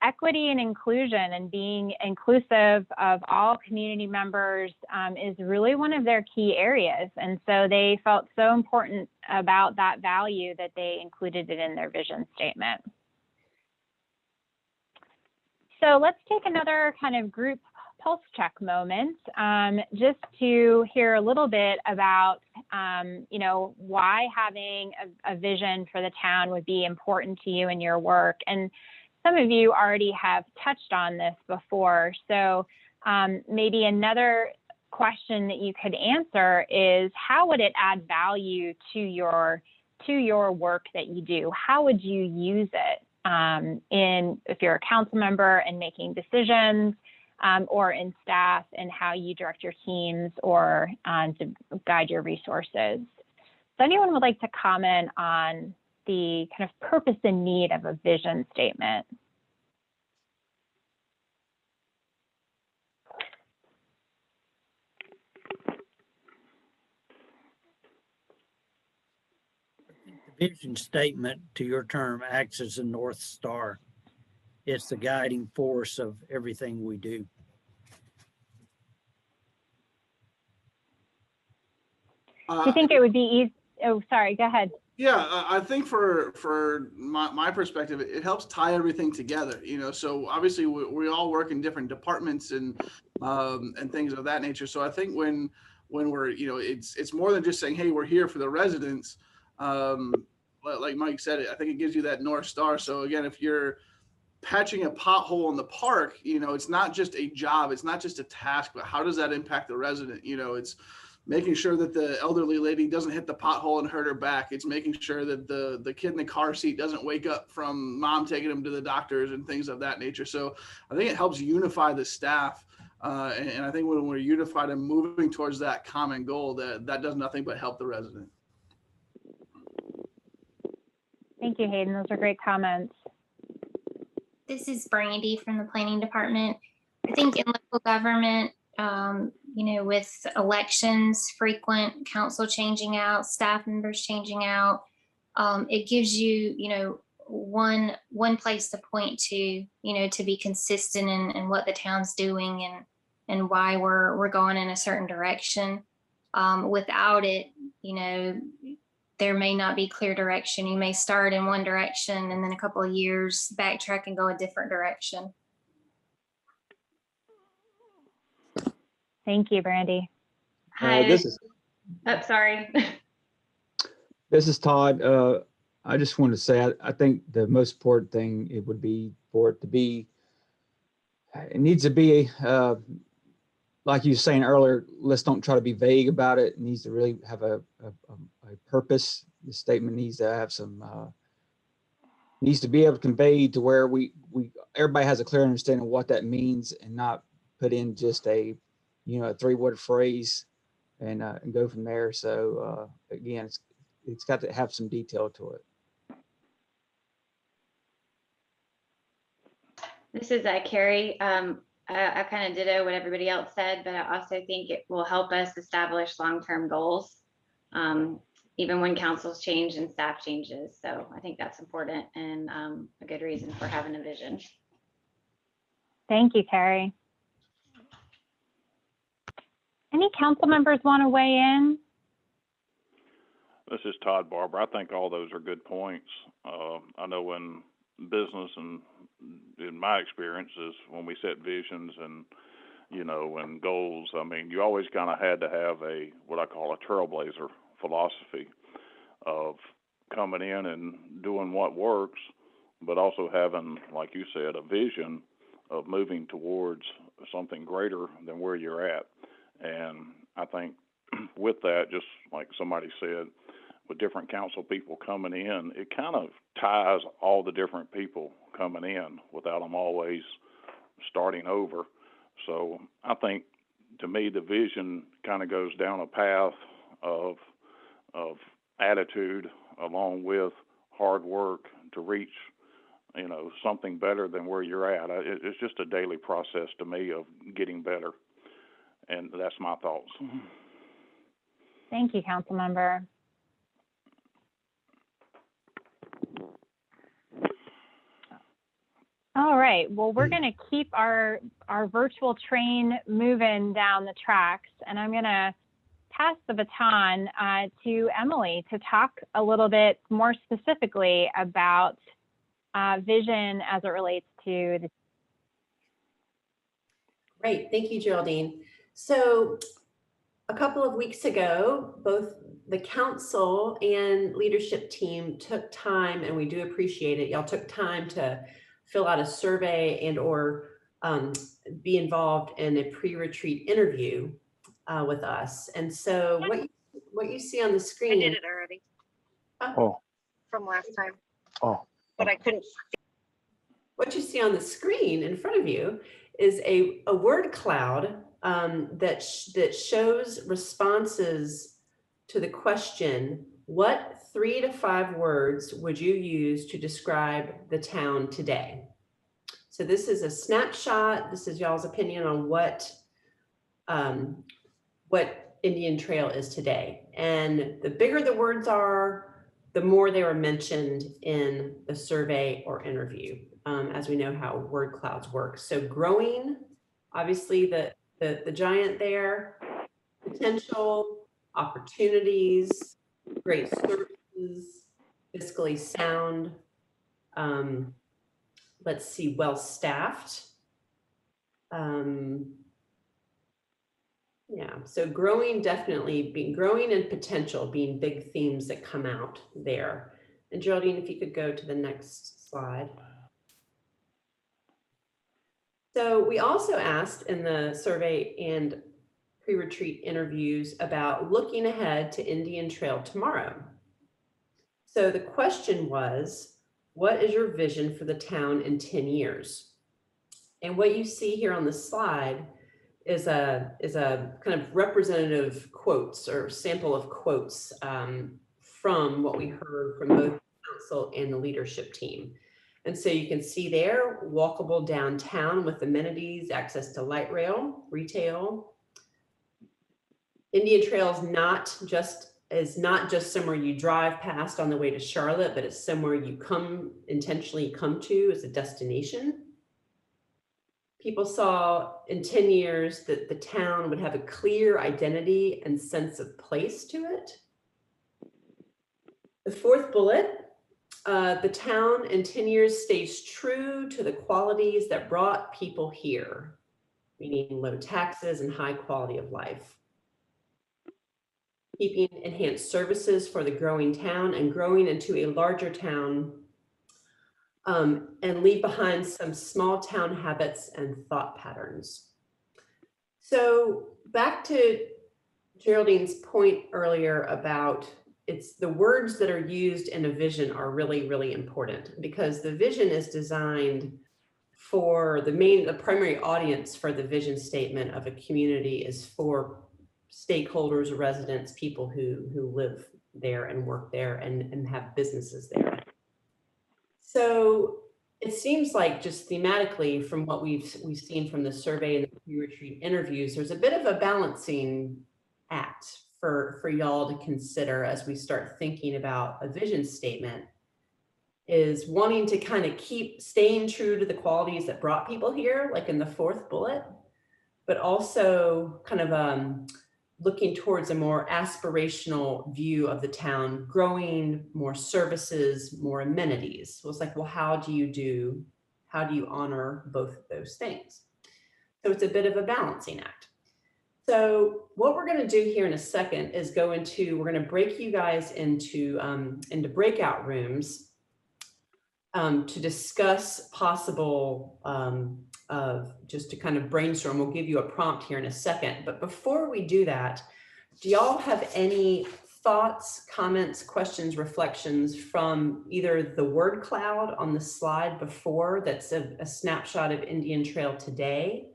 equity and inclusion and being inclusive of all community members is really one of their key areas. And so they felt so important about that value that they included it in their vision statement. So let's take another kind of group pulse check moment just to hear a little bit about, why having a vision for the town would be important to you in your work. And some of you already have touched on this before. So maybe another question that you could answer is, how would it add value to your work that you do? How would you use it if you're a council member and making decisions, or in staff and how you direct your teams or to guide your resources? So anyone would like to comment on the kind of purpose and need of a vision statement? The vision statement, to your term, acts as a North Star. It's the guiding force of everything we do. Do you think it would be easy? Oh, sorry, go ahead. Yeah, I think for my perspective, it helps tie everything together. You know, so obviously we all work in different departments and things of that nature. So I think when we're, you know, it's more than just saying, hey, we're here for the residents. Like Mike said, I think it gives you that North Star. So again, if you're patching a pothole in the park, you know, it's not just a job, it's not just a task, but how does that impact the resident? You know, it's making sure that the elderly lady doesn't hit the pothole and hurt her back. It's making sure that the kid in the car seat doesn't wake up from mom taking him to the doctors and things of that nature. So I think it helps unify the staff. And I think when we're unified and moving towards that common goal, that does nothing but help the resident. Thank you, Hayden. Those are great comments. This is Brandy from the planning department. I think in local government, you know, with elections, frequent council changing out, staff members changing out, it gives you, you know, one place to point to, you know, to be consistent in what the town's doing and why we're going in a certain direction. Without it, you know, there may not be clear direction. You may start in one direction and then a couple of years backtrack and go a different direction. Thank you, Brandy. Hi. This is Sorry. This is Todd. I just want to say I think the most important thing it would be for it to be. It needs to be like you were saying earlier. Let's don't try to be vague about it. It needs to really have a purpose. The statement needs to have some. Needs to be able to convey to where everybody has a clear understanding of what that means, and not put in just a, you know, a 3-word phrase and go from there. So again, it's got to have some detail to it. This is Carrie. I kind of ditto what everybody else said, but I also think it will help us establish long-term goals, even when councils change and staff changes. So I think that's important and a good reason for having a vision. Thank you, Carrie. Any council members want to weigh in? This is Todd Barber. I think all those are good points. I know in business and in my experiences, when we set visions and, you know, and goals, I mean, you always kind of had to have what I call a trailblazer philosophy of coming in and doing what works, but also having, like you said, a vision of moving towards something greater than where you're at. And I think with that, just like somebody said, with different council people coming in, it kind of ties all the different people coming in without them always starting over. So I think, to me, the vision kind of goes down a path of attitude along with hard work to reach, you know, something better than where you're at. It's just a daily process to me of getting better. And that's my thoughts. Thank you, council member. All right, well, we're going to keep our virtual train moving down the tracks, and I'm going to pass the baton to Emily to talk a little bit more specifically about vision as it relates to the. Great, thank you, Geraldine. So a couple of weeks ago, both the council and leadership team took time, and we do appreciate it. Y'all took time to fill out a survey and or be involved in a pre-retreat interview with us. And so what you see on the screen. I did it already. Oh. From last time. Oh. But I couldn't. What you see on the screen in front of you is a word cloud that shows responses to the question, what 3 to 5 words would you use to describe the town today? So this is a snapshot. This is y'all's opinion on what Indian Trail is today. And the bigger the words are, the more they were mentioned in the survey or interview, as we know how word clouds work. So growing, obviously the giant there, potential, opportunities, great services, fiscally sound, let's see, well-staffed. Yeah, so growing, definitely being growing, and potential being big themes that come out there. And Geraldine, if you could go to the next slide. So we also asked in the survey and pre-retreat interviews about looking ahead to Indian Trail tomorrow. So the question was, what is your vision for the town in 10 years? And what you see here on the slide is a kind of representative quotes or sample of quotes from what we heard from both the council and the leadership team. And so you can see there, walkable downtown with amenities, access to light rail, retail. Indian Trail is not just somewhere you drive past on the way to Charlotte, but it's somewhere you intentionally come to as a destination. People saw in 10 years that the town would have a clear identity and sense of place to it. The fourth bullet, the town in 10 years stays true to the qualities that brought people here, meaning low taxes and high quality of life. Keeping enhanced services for the growing town and growing into a larger town, and leave behind some small town habits and thought patterns. So back to Geraldine's point earlier about it's the words that are used in a vision are really, really important, because the vision is designed for the primary audience for the vision statement of a community is for stakeholders, residents, people who live there and work there and have businesses there. So it seems like just thematically from what we've seen from the survey and the pre-retreat interviews, there's a bit of a balancing act for y'all to consider as we start thinking about a vision statement, is wanting to kind of keep staying true to the qualities that brought people here, like in the fourth bullet, but also kind of looking towards a more aspirational view of the town, growing more services, more amenities. So it's like, well, how do you honor both of those things? So it's a bit of a balancing act. So what we're gonna do here in a second is we're gonna break you guys into breakout rooms to discuss possible, just to kind of brainstorm. We'll give you a prompt here in a second. But before we do that, do y'all have any thoughts, comments, questions, reflections from either the word cloud on the slide before that's a snapshot of Indian Trail today,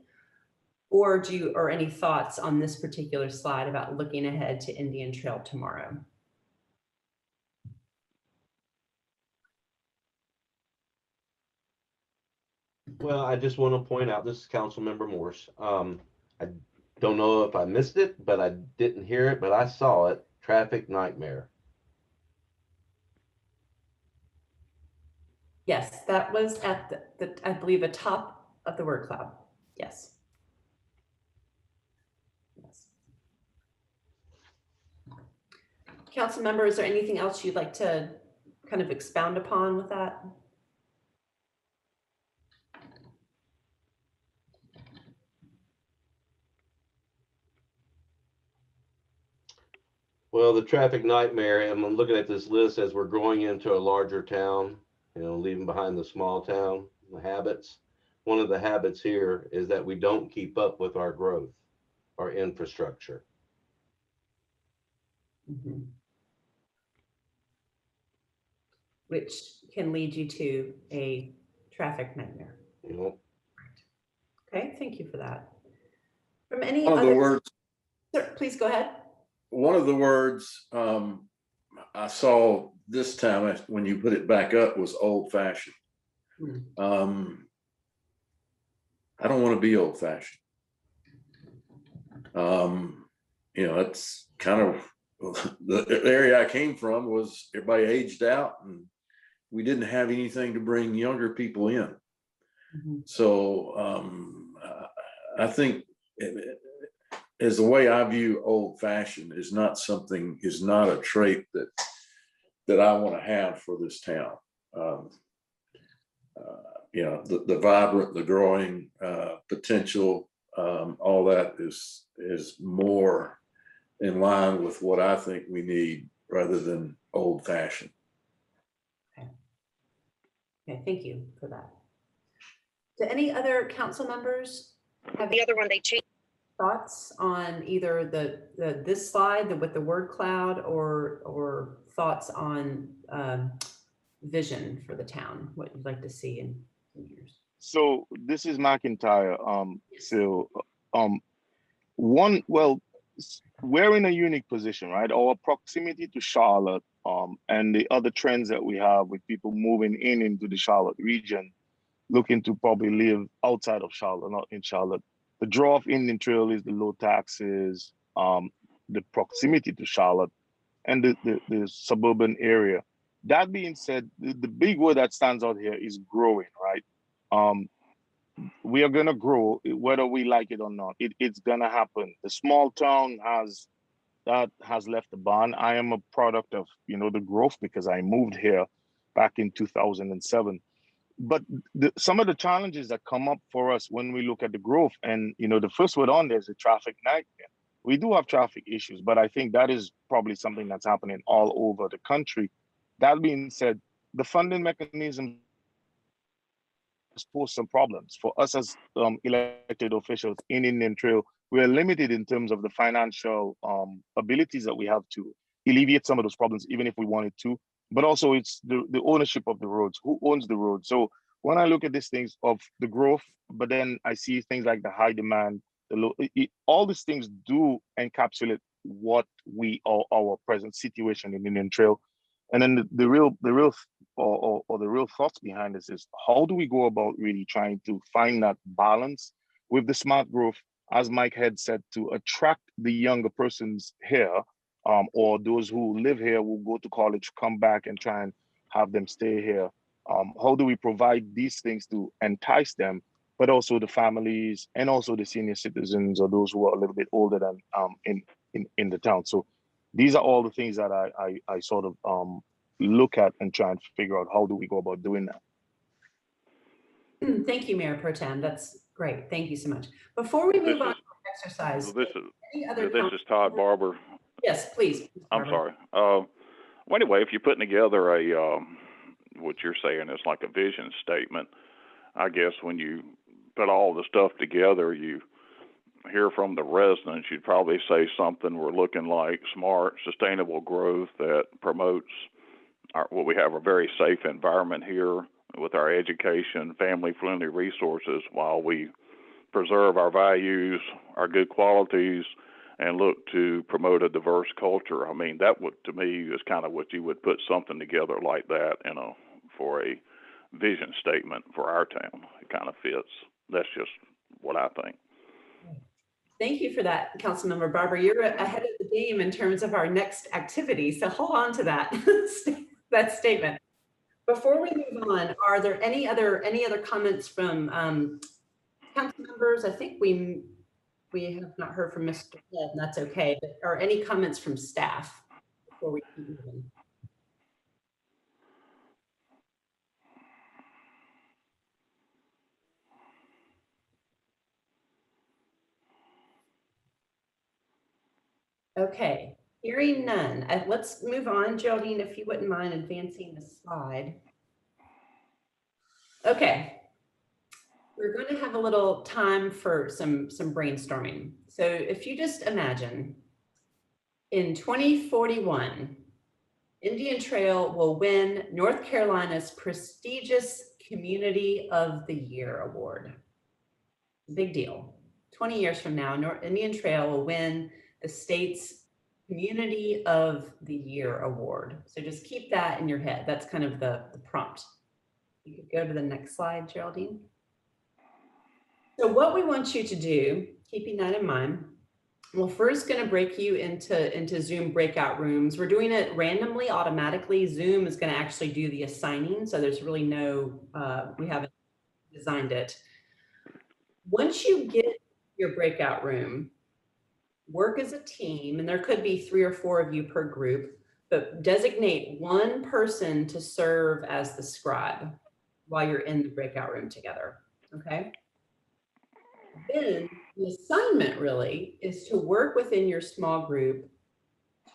or any thoughts on this particular slide about looking ahead to Indian Trail tomorrow? Well, I just want to point out, this is Councilmember Morse. I don't know if I missed it, but I didn't hear it, but I saw it. Traffic nightmare. Yes, that was at I believe, the top of the word cloud. Yes. Council member, is there anything else you'd like to kind of expound upon with that? Well, the traffic nightmare, I'm looking at this list as we're going into a larger town, leaving behind the small town. the habits. One of the habits here is that we don't keep up with our growth, our infrastructure. Which can lead you to a traffic nightmare. Okay, thank you for that. From any One of the words, Sir, please go ahead. one of the words I saw this time when you put it back up was old fashioned. I don't want to be old fashioned. You know, that's kind of the area I came from was everybody aged out and we didn't have anything to bring younger people in. So I think as the way I view old fashioned is not a trait that I want to have for this town. You know, the vibrant, the growing potential, all that is more in line with what I think we need rather than old fashioned. Okay, thank you for that. Do any other council members have The other one they changed. thoughts on either this slide with the word cloud or thoughts on vision for the town, what you'd like to see in years? So this is McIntyre. We're in a unique position, right? Our proximity to Charlotte, and the other trends that we have with people moving into the Charlotte region, looking to probably live outside of Charlotte, not in Charlotte. The draw of Indian Trail is the low taxes, the proximity to Charlotte, and the suburban area. That being said, the big word that stands out here is growing, right? We are gonna grow whether we like it or not. It's gonna happen. The small town has left the barn. I am a product of the growth because I moved here back in 2007. But some of the challenges that come up for us when we look at the growth, and the first word on there is the traffic nightmare. We do have traffic issues, but I think that is probably something that's happening all over the country. That being said, the funding mechanism pose some problems for us as elected officials in Indian Trail. We're limited in terms of the financial abilities that we have to alleviate some of those problems, even if we wanted to. But also it's the ownership of the roads. Who owns the road? So when I look at these things of the growth, but then I see things like the high demand, all these things do encapsulate what our present situation in Indian Trail. And then the real thoughts behind this is how do we go about really trying to find that balance with the smart growth, as Mike had said, to attract the younger persons here, or those who live here will go to college, come back and try and have them stay here. How do we provide these things to entice them, but also the families and also the senior citizens or those who are a little bit older than in the town. So these are all the things that I sort of look at and try and figure out how do we go about doing that. Thank you, Mayor Pro Tem. That's great. Thank you so much. Before we move on to exercise, This is Todd Barber. Yes, please. I'm sorry. Well, anyway, if you're putting together what you're saying is like a vision statement, I guess when you put all the stuff together, you hear from the residents, you'd probably say something we're looking like smart, sustainable growth that promotes what we have a very safe environment here with our education, family-friendly resources, while we preserve our values, our good qualities, and look to promote a diverse culture. I mean, that would, to me, is kind of what you would put something together like that, for a vision statement for our town. It kind of fits. That's just what I think. Thank you for that, Councilmember Barber. You're ahead of the game in terms of our next activity, so hold on to that that statement. Before we move on, are there any other comments from council members? I think we have not heard from Mr. Head, and that's okay. But are any comments from staff before we keep moving? Okay, hearing none. Let's move on. Geraldine, if you wouldn't mind advancing the slide. Okay, we're going to have a little time for some brainstorming. So if you just imagine in 2041, Indian Trail will win North Carolina's prestigious Community of the Year award. Big deal. 20 years from now, Indian Trail will win the state's Community of the Year award. So just keep that in your head. That's kind of the prompt. You could go to the next slide, Geraldine. So what we want you to do, keeping that in mind, we're first going to break you into Zoom breakout rooms. We're doing it randomly, automatically. Zoom is going to actually do the assigning. So there's really no, we haven't designed it. Once you get your breakout room, work as a team, and there could be 3 or 4 of you per group, but designate one person to serve as the scribe while you're in the breakout room together, okay? Then the assignment really is to work within your small group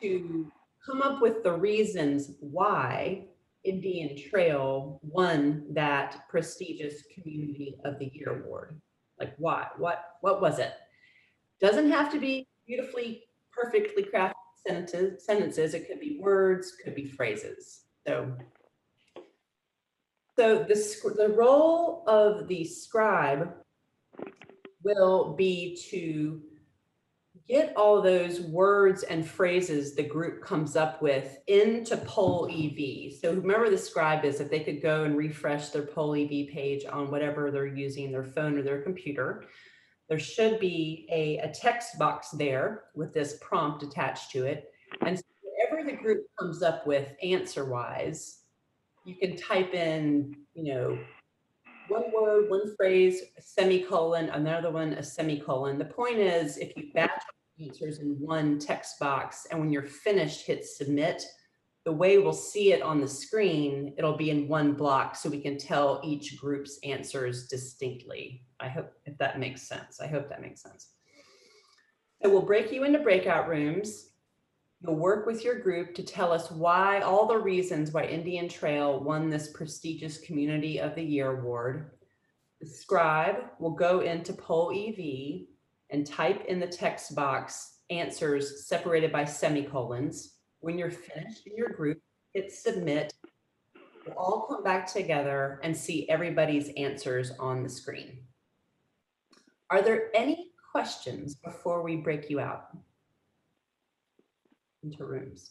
to come up with the reasons why Indian Trail won that prestigious Community of the Year award. Like why? What was it? Doesn't have to be beautifully, perfectly crafted sentences. It could be words, could be phrases. So the role of the scribe will be to get all those words and phrases the group comes up with into Poll EV. So whomever the scribe is, if they could go and refresh their Poll EV page on whatever they're using, their phone or their computer, there should be a text box there with this prompt attached to it. And so whatever the group comes up with answer-wise, you can type in, you know, one word, one phrase, a semicolon, another one, a semicolon. The point is, if you batch answers in one text box and when you're finished, hit submit, the way we'll see it on the screen, it'll be in one block so we can tell each group's answers distinctly. I hope if that makes sense. I hope that makes sense. So we'll break you into breakout rooms. You'll work with your group to tell us why, all the reasons why Indian Trail won this prestigious Community of the Year award. The scribe will go into Poll EV and type in the text box answers separated by semicolons. When you're finished in your group, hit submit. We'll all come back together and see everybody's answers on the screen. Are there any questions before we break you out into rooms?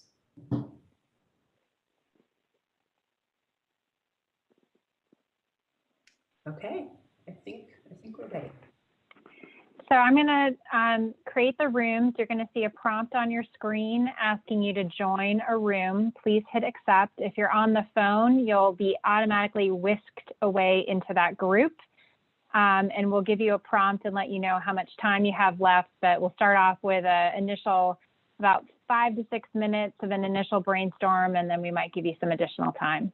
Okay, I think we're ready. So I'm going to create the rooms. You're going to see a prompt on your screen asking you to join a room. Please hit accept. If you're on the phone, you'll be automatically whisked away into that group. And we'll give you a prompt and let you know how much time you have left. But we'll start off with an initial about 5 to 6 minutes of an initial brainstorm, and then we might give you some additional time.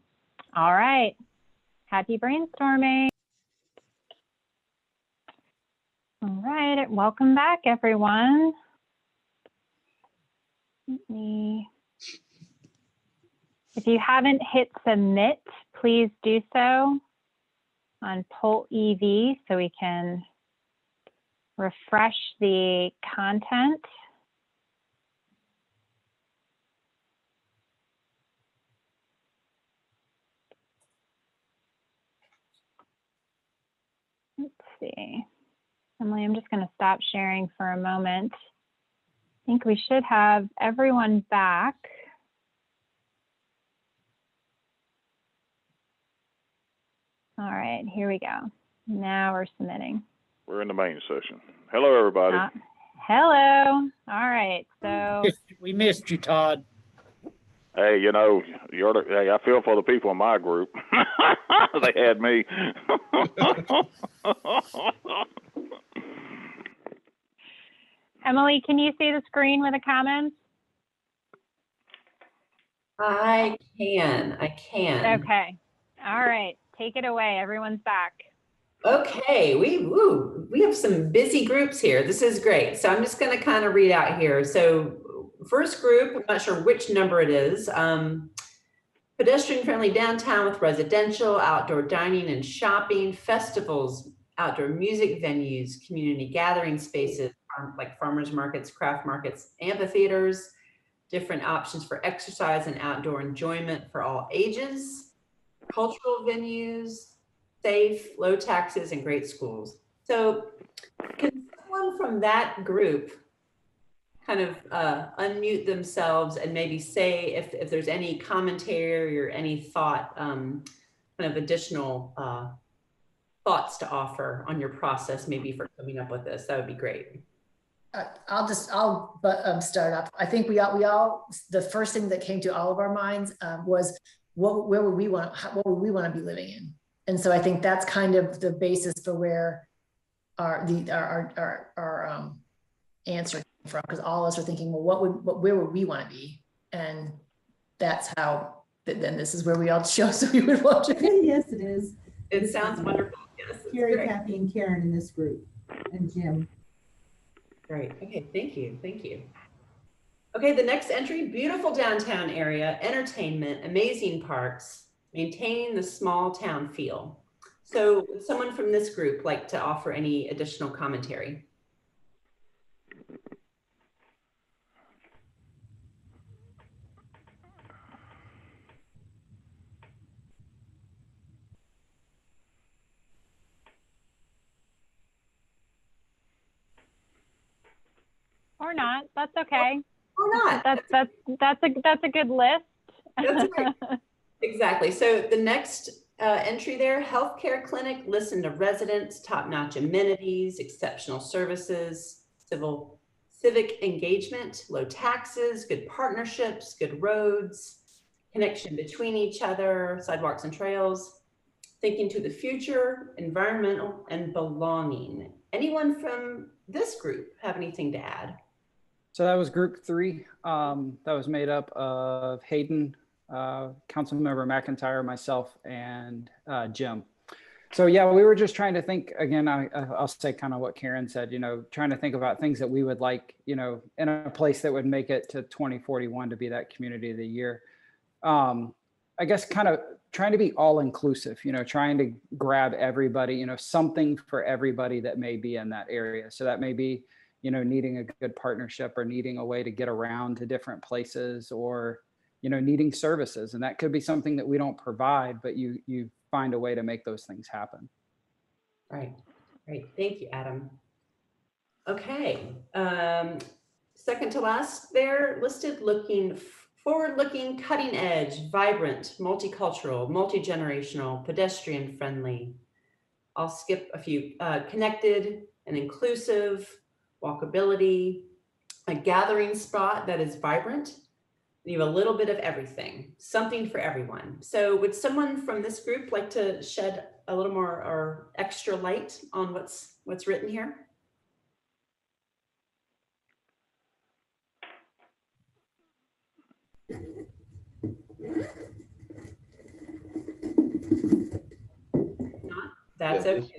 All right. Happy brainstorming. All right, welcome back, everyone. If you haven't hit submit, please do so on Poll EV so we can refresh the content. Let's see. Emily, I'm just going to stop sharing for a moment. I think we should have everyone back. All right, here we go. Now we're submitting. We're in the main session. Hello, everybody. Hello. All right, so. We missed you, Todd. Hey, you know, hey, I feel for the people in my group. They had me. Emily, can you see the screen with the comments? I can. Okay. All right. Take it away. Everyone's back. Okay. We have some busy groups here. This is great. So I'm just going to kind of read out here. So first group, I'm not sure which number it is. Pedestrian friendly downtown with residential, outdoor dining and shopping, festivals, outdoor music venues, community gathering spaces, like farmers markets, craft markets, amphitheaters, different options for exercise and outdoor enjoyment for all ages, cultural venues, safe, low taxes, and great schools. So can someone from that group kind of unmute themselves and maybe say if there's any commentary or any thought, kind of additional thoughts to offer on your process, maybe for coming up with this? That would be great. I'll start up. I think we all, the first thing that came to all of our minds was what would we want to be living in? And so I think that's kind of the basis for where our answer came from, because all of us are thinking, well, where would we want to be? And that's how, then this is where we all chose, so we would watch it. Yes, it is. It sounds wonderful. Yes, Carrie, Kathy, and Karen in this group, and Jim. Great. Okay, thank you. Thank you. Okay, the next entry, beautiful downtown area, entertainment, amazing parks, maintaining the small town feel. So would someone from this group like to offer any additional commentary? Or not, that's okay. Or not. That's a good list. That's right. Exactly. So the next entry there, healthcare clinic, listen to residents, top-notch amenities, exceptional services, civic engagement, low taxes, good partnerships, good roads, connection between each other, sidewalks and trails, thinking to the future, environmental, and belonging. Anyone from this group have anything to add? So that was group 3. That was made up of Hayden, Councilmember McIntyre, myself, and Jim. So yeah, we were just trying to think, again, I'll say kind of what Karen said, trying to think about things that we would like, in a place that would make it to 2041 to be that community of the year. I guess kind of trying to be all inclusive, trying to grab everybody, something for everybody that may be in that area. So that may be, needing a good partnership or needing a way to get around to different places, or, needing services. And that could be something that we don't provide, but you find a way to make those things happen. Right. Great. Thank you, Adam. Okay. Second to last there, listed, forward-looking, cutting edge, vibrant, multicultural, multi-generational, pedestrian friendly. I'll skip a few. Connected and inclusive, walkability, a gathering spot that is vibrant. You have a little bit of everything, something for everyone. So would someone from this group like to shed a little more or extra light on what's written here? That's okay.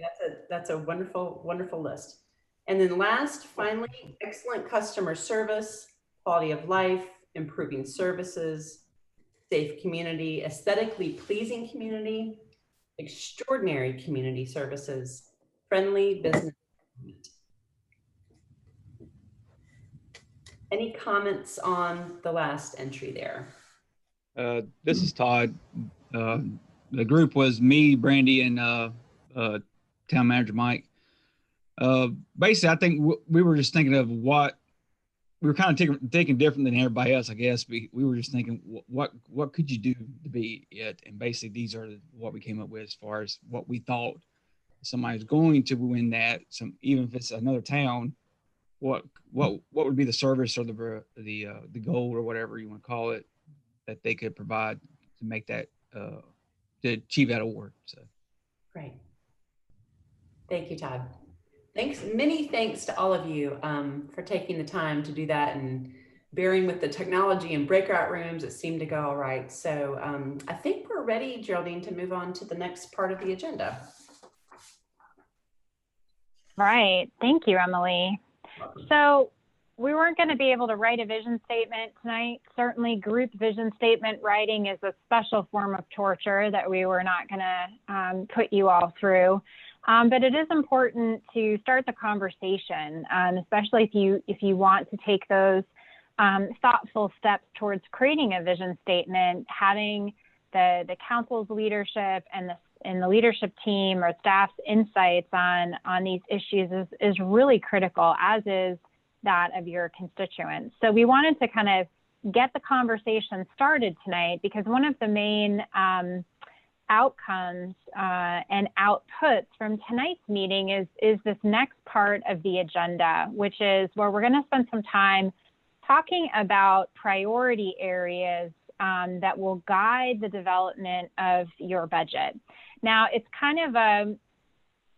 That's a wonderful, wonderful list. And then last, finally, excellent customer service, quality of life, improving services, safe community, aesthetically pleasing community, extraordinary community services, friendly business. Any comments on the last entry there? This is Todd. The group was me, Brandy, and Town Manager Mike. Basically, I think we were just thinking of what we were kind of thinking different than everybody else, I guess. We were just thinking, what could you do to be it? And basically, these are what we came up with as far as what we thought somebody's going to win that. Even if it's another town, what would be the service or the goal or whatever you want to call it that they could provide to make that to achieve that award. So great. Thank you, Todd. Many thanks to all of you for taking the time to do that and bearing with the technology and breakout rooms. It seemed to go all right. So I think we're ready, Geraldine, to move on to the next part of the agenda. Right. Thank you, Emily. So we weren't going to be able to write a vision statement tonight. Certainly group vision statement writing is a special form of torture that we were not going to put you all through. But it is important to start the conversation, especially if you want to take those thoughtful steps towards creating a vision statement. Having the council's leadership and the leadership team or staff's insights on these issues is really critical, as is that of your constituents. So we wanted to kind of get the conversation started tonight, because one of the main outcomes and outputs from tonight's meeting is this next part of the agenda, which is where we're going to spend some time talking about priority areas that will guide the development of your budget. Now, it's kind of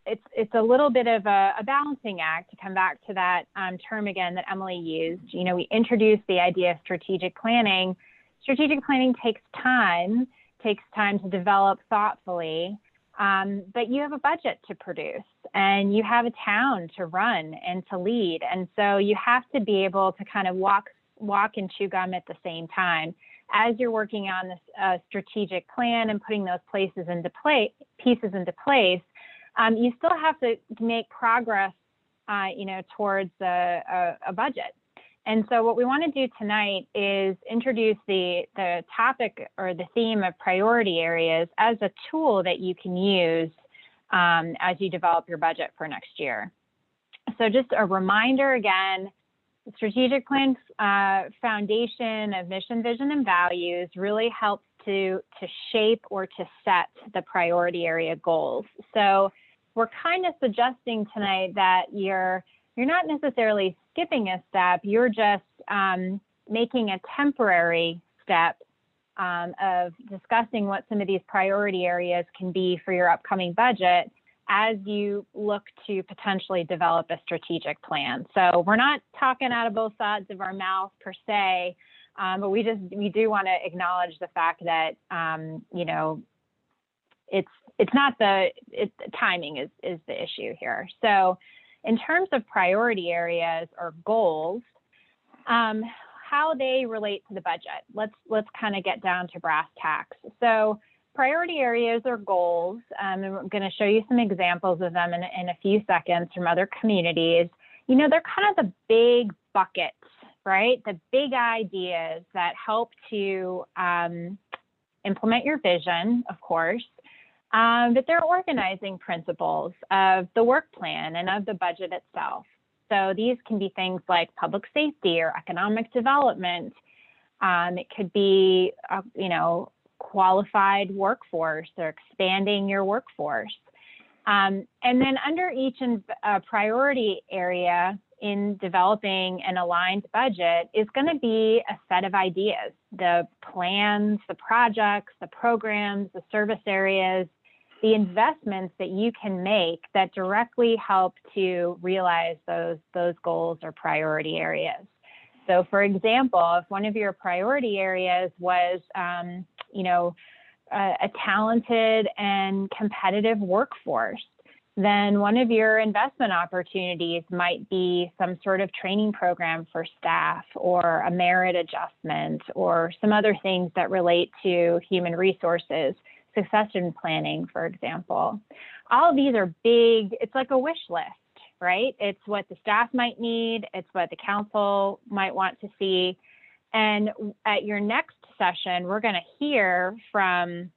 it's a little bit of a balancing act, to come back to that term again that Emily used. You know, we introduced the idea of strategic planning. Strategic planning takes time to develop thoughtfully, but you have a budget to produce, and you have a town to run and to lead. And so you have to be able to kind of walk and chew gum at the same time. As you're working on this strategic plan and putting those pieces into place, you still have to make progress, towards a budget. And so what we want to do tonight is introduce the topic or the theme of priority areas as a tool that you can use as you develop your budget for next year. So just a reminder again, the strategic plan foundation of mission, vision, and values really helps to shape or to set the priority area goals. So we're kind of suggesting tonight that you're not necessarily skipping a step, you're just making a temporary step of discussing what some of these priority areas can be for your upcoming budget as you look to potentially develop a strategic plan. So we're not talking out of both sides of our mouth per se, but we do want to acknowledge the fact that, it's not timing is the issue here. So in terms of priority areas or goals, how they relate to the budget, let's kind of get down to brass tacks. So priority areas or goals, and I'm going to show you some examples of them in a few seconds from other communities. They're kind of the big buckets, right? The big ideas that help to implement your vision, of course, but they're organizing principles of the work plan and of the budget itself. So these can be things like public safety or economic development. It could be, qualified workforce or expanding your workforce. And then under each priority area in developing an aligned budget is going to be a set of ideas, the plans, the projects, the programs, the service areas, the investments that you can make that directly help to realize those goals or priority areas. So for example, if one of your priority areas was, a talented and competitive workforce, then one of your investment opportunities might be some sort of training program for staff or a merit adjustment or some other things that relate to human resources, succession planning, for example. All of these are big, it's like a wish list, right? It's what the staff might need, it's what the council might want to see. And at your next session, we're going to hear from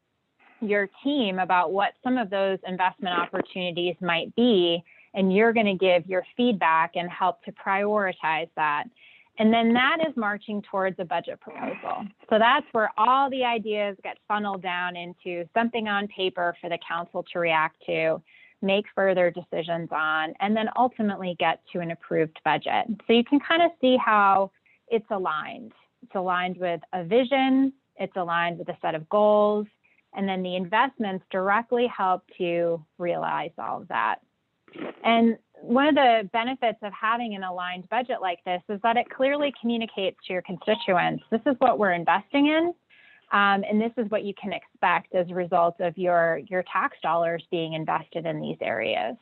your team about what some of those investment opportunities might be, and you're going to give your feedback and help to prioritize that. And then that is marching towards a budget proposal. So that's where all the ideas get funneled down into something on paper for the council to react to, make further decisions on, and then ultimately get to an approved budget. So you can kind of see how it's aligned. It's aligned with a vision, it's aligned with a set of goals, and then the investments directly help to realize all of that. And one of the benefits of having an aligned budget like this is that it clearly communicates to your constituents, this is what we're investing in, and this is what you can expect as a result of your tax dollars being invested in these areas.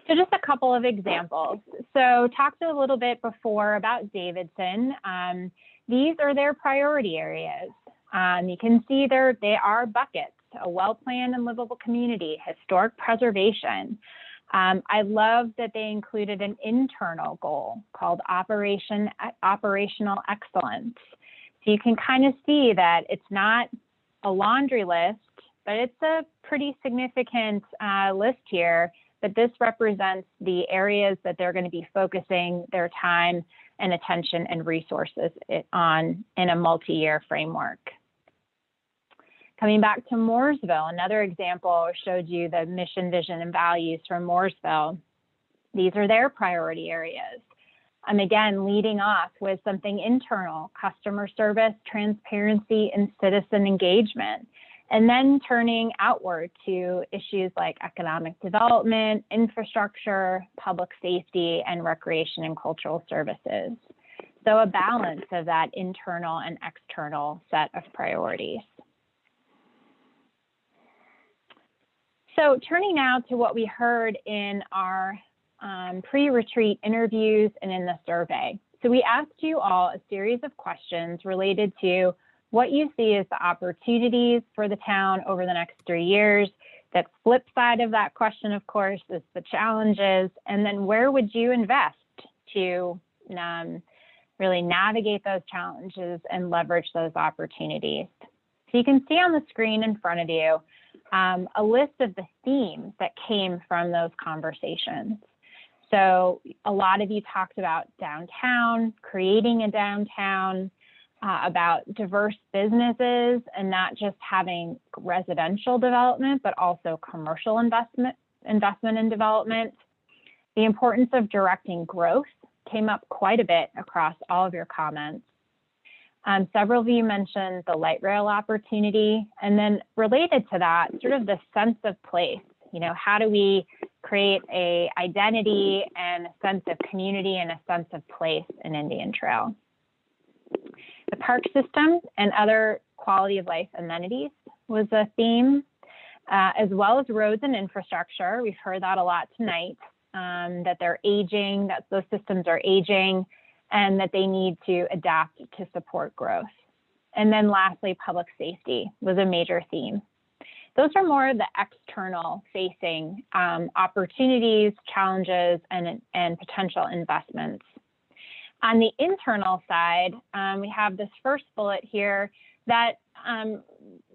So just a couple of examples. So talked a little bit before about Davidson. These are their priority areas. You can see they are buckets. a well-planned and livable community, historic preservation. I love that they included an internal goal called operational excellence. So you can kind of see that it's not a laundry list, but it's a pretty significant list here. But this represents the areas that they're going to be focusing their time and attention and resources on in a multi-year framework. Coming back to Mooresville, another example showed you the mission, vision, and values from Mooresville. These are their priority areas. Again, leading off with something internal, customer service, transparency, and citizen engagement, and then turning outward to issues like economic development, infrastructure, public safety, and recreation and cultural services. So a balance of that internal and external set of priorities. So turning now to what we heard in our pre-retreat interviews and in the survey. So we asked you all a series of questions related to what you see as the opportunities for the town over the next 3 years. The flip side of that question, of course, is the challenges. And then where would you invest to really navigate those challenges and leverage those opportunities? So you can see on the screen in front of you a list of the themes that came from those conversations. So a lot of you talked about downtown, creating a downtown, about diverse businesses and not just having residential development, but also commercial investment and development. The importance of directing growth came up quite a bit across all of your comments. Several of you mentioned the light rail opportunity, and then related to that, sort of the sense of place. You know, how do we create a identity and a sense of community and a sense of place in Indian Trail? The park system and other quality of life amenities was a theme, as well as roads and infrastructure. We've heard that a lot tonight, that they're aging, that those systems are aging, and that they need to adapt to support growth. And then lastly, public safety was a major theme. Those are more of the external facing opportunities, challenges, and potential investments. On the internal side, we have this first bullet here that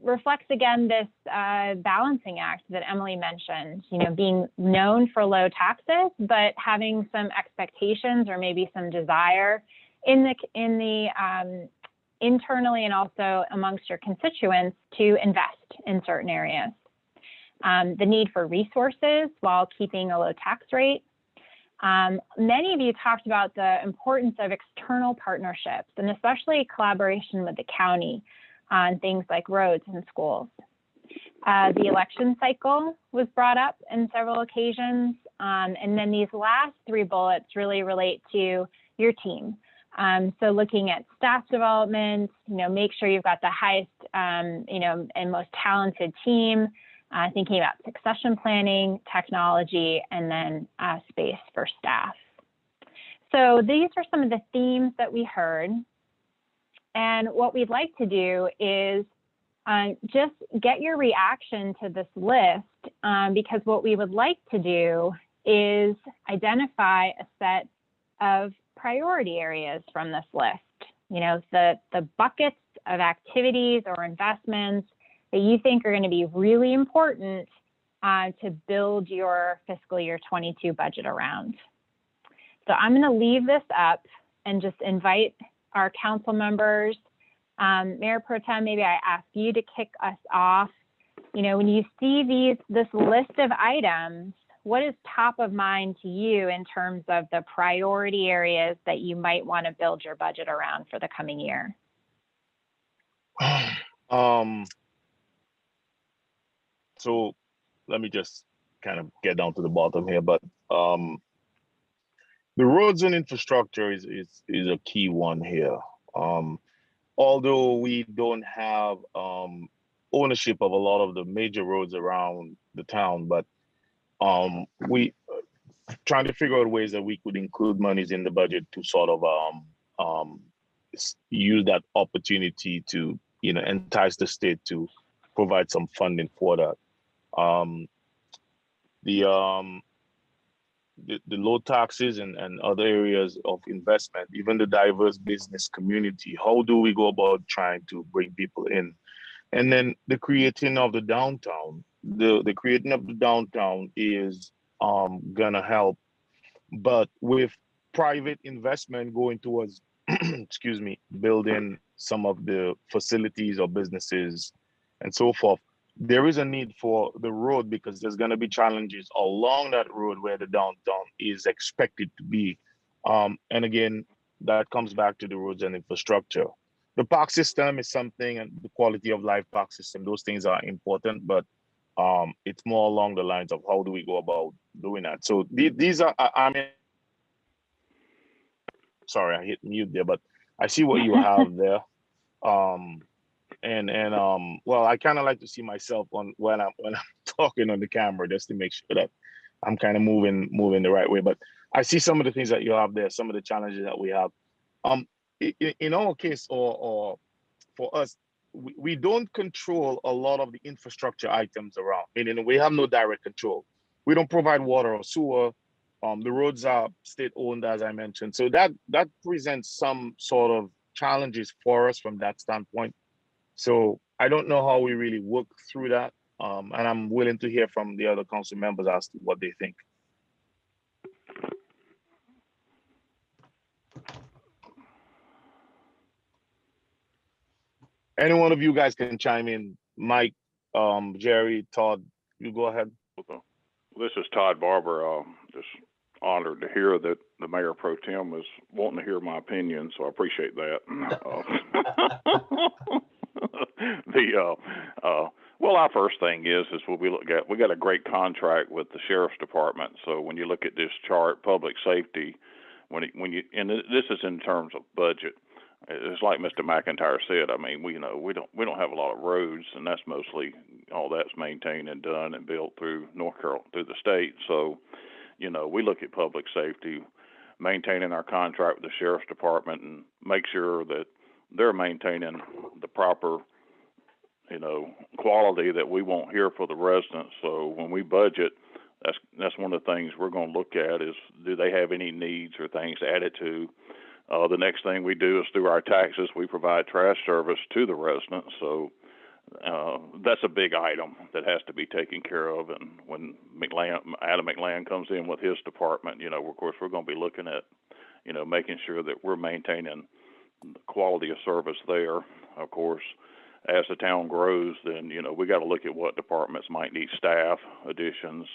reflects again this balancing act that Emily mentioned, you know, being known for low taxes, but having some expectations or maybe some desire in the internally and also amongst your constituents to invest in certain areas. The need for resources while keeping a low tax rate. Many of you talked about the importance of external partnerships and especially collaboration with the county on things like roads and schools. The election cycle was brought up in several occasions. And then these last three bullets really relate to your team. So looking at staff development, you know, make sure you've got the highest, you know, and most talented team, thinking about succession planning, technology, and then space for staff. So these are some of the themes that we heard. And what we'd like to do is just get your reaction to this list, because what we would like to do is identify a set of priority areas from this list. You know, the buckets of activities or investments that you think are going to be really important to build your fiscal year 22 budget around. So I'm going to leave this up and just invite our council members. Mayor Pro Tem, maybe I ask you to kick us off. You know, when you see this list of items, what is top of mind to you in terms of the priority areas that you might want to build your budget around for the coming year? So let me just kind of get down to the bottom here, but the roads and infrastructure is a key one here. Although we don't have ownership of a lot of the major roads around the town, but we trying to figure out ways that we could include monies in the budget to sort of use that opportunity to, you know, entice the state to provide some funding for that. The low taxes and other areas of investment, even the diverse business community. How do we go about trying to bring people in? And then the creating of the downtown. The creating of the downtown is gonna help, but with private investment going towards, excuse me, building some of the facilities or businesses and so forth, there is a need for the road because there's going to be challenges along that road where the downtown is expected to be. And again, that comes back to the roads and infrastructure. The park system is something, and the quality of life park system, those things are important, but it's more along the lines of how do we go about doing that. So these are, I mean, sorry, I hit mute there, but I see what you have there. Well, I kind of like to see myself on when I'm talking on the camera just to make sure that I'm kind of moving the right way. But I see some of the things that you have there, some of the challenges that we have. In our case, or for us, we don't control a lot of the infrastructure items around, meaning we have no direct control. We don't provide water or sewer. The roads are state-owned, as I mentioned. So that presents some sort of challenges for us from that standpoint. So I don't know how we really work through that. And I'm willing to hear from the other council members as to what they think. Any one of you guys can chime in. Mike, Jerry, Todd, you go ahead. Okay. This is Todd Barber. Just honored to hear that the mayor pro tem is wanting to hear my opinion, so I appreciate that. Well, our first thing is what we look at. We got a great contract with the sheriff's department. So when you look at this chart, public safety, and this is in terms of budget. It's like Mr. McIntyre said. I mean, we don't have a lot of roads, and that's mostly all that's maintained and done and built through North Carolina, through the state. So, we look at public safety, maintaining our contract with the sheriff's department, and make sure that they're maintaining the proper, quality that we want here for the residents. So when we budget, that's one of the things we're going to look at is, do they have any needs or things added to? The next thing we do is through our taxes, we provide trash service to the residents. So that's a big item that has to be taken care of. And when Adam McLand comes in with his department, of course, we're going to be looking at, making sure that we're maintaining the quality of service there. Of course, as the town grows, then, we got to look at what departments might need staff additions.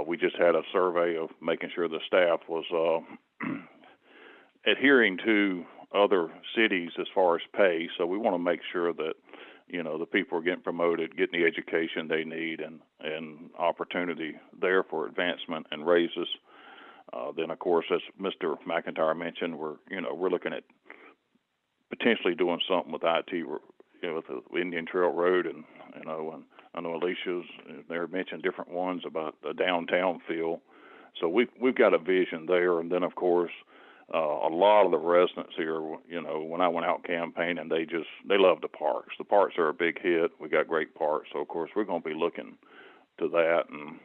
We just had a survey of making sure the staff was adhering to other cities as far as pay. So we want to make sure that, the people are getting promoted, getting the education they need, and opportunity there for advancement and raises. Then, of course, as Mr. McIntyre mentioned, we're looking at potentially doing something with IT, with the Indian Trail Road, and I know Alicia's there mentioned different ones about the downtown feel. So we've got a vision there, and then of course a lot of the residents here, when I went out campaigning, they love the parks. The parks are a big hit. We got great parks, so of course we're going to be looking to that, and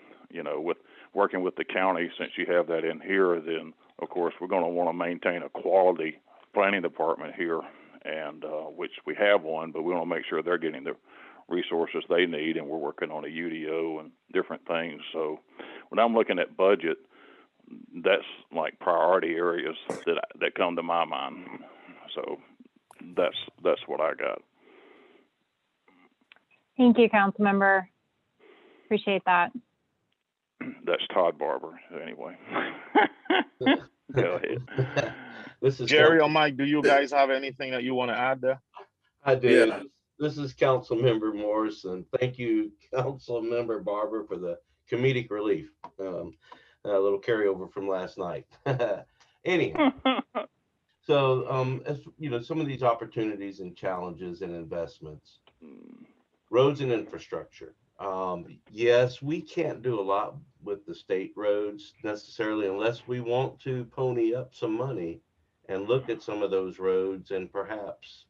with working with the county, since you have that in here, then of course we're going to want to maintain a quality planning department here, and which we have one, but we want to make sure they're getting the resources they need, and we're working on a UDO and different things. So when I'm looking at budget, that's like priority areas that come to my mind. So that's what I got. Thank you, Councilmember. Appreciate that. That's Todd Barber, anyway. Go ahead. This is Jerry or Mike, do you guys have anything that you want to add there? I do. Yeah. This is Councilmember Morrison. Thank you, Councilmember Barber, for the comedic relief. A little carryover from last night. Anyhow, so as some of these opportunities and challenges and investments, roads and infrastructure. Yes, we can't do a lot with the state roads necessarily unless we want to pony up some money and look at some of those roads and perhaps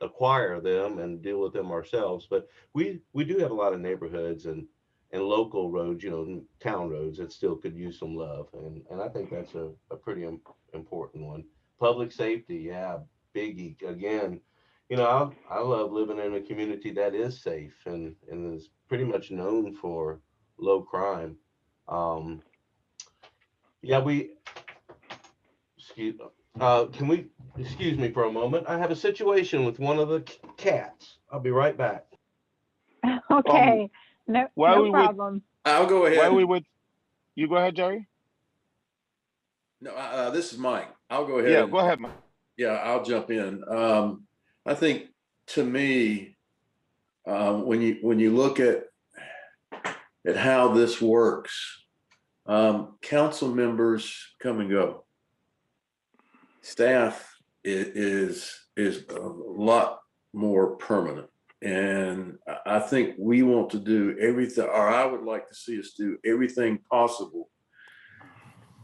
acquire them and deal with them ourselves. But we do have a lot of neighborhoods and local roads, you know, town roads that still could use some love. And I think that's a pretty important one. Public safety, yeah, biggie. Again, you know, I love living in a community that is safe and is pretty much known for low crime. Yeah, excuse, can we, excuse me for a moment? I have a situation with one of the cats. I'll be right back. Okay, no problem. I'll go ahead. While we wait, you go ahead, Jerry. No, this is Mike. I'll go ahead. Yeah, go ahead, Mike. Yeah, I'll jump in. I think to me, when you look at how this works, council members come and go. Staff is a lot more permanent, and I think we want to do everything, or I would like to see us do everything possible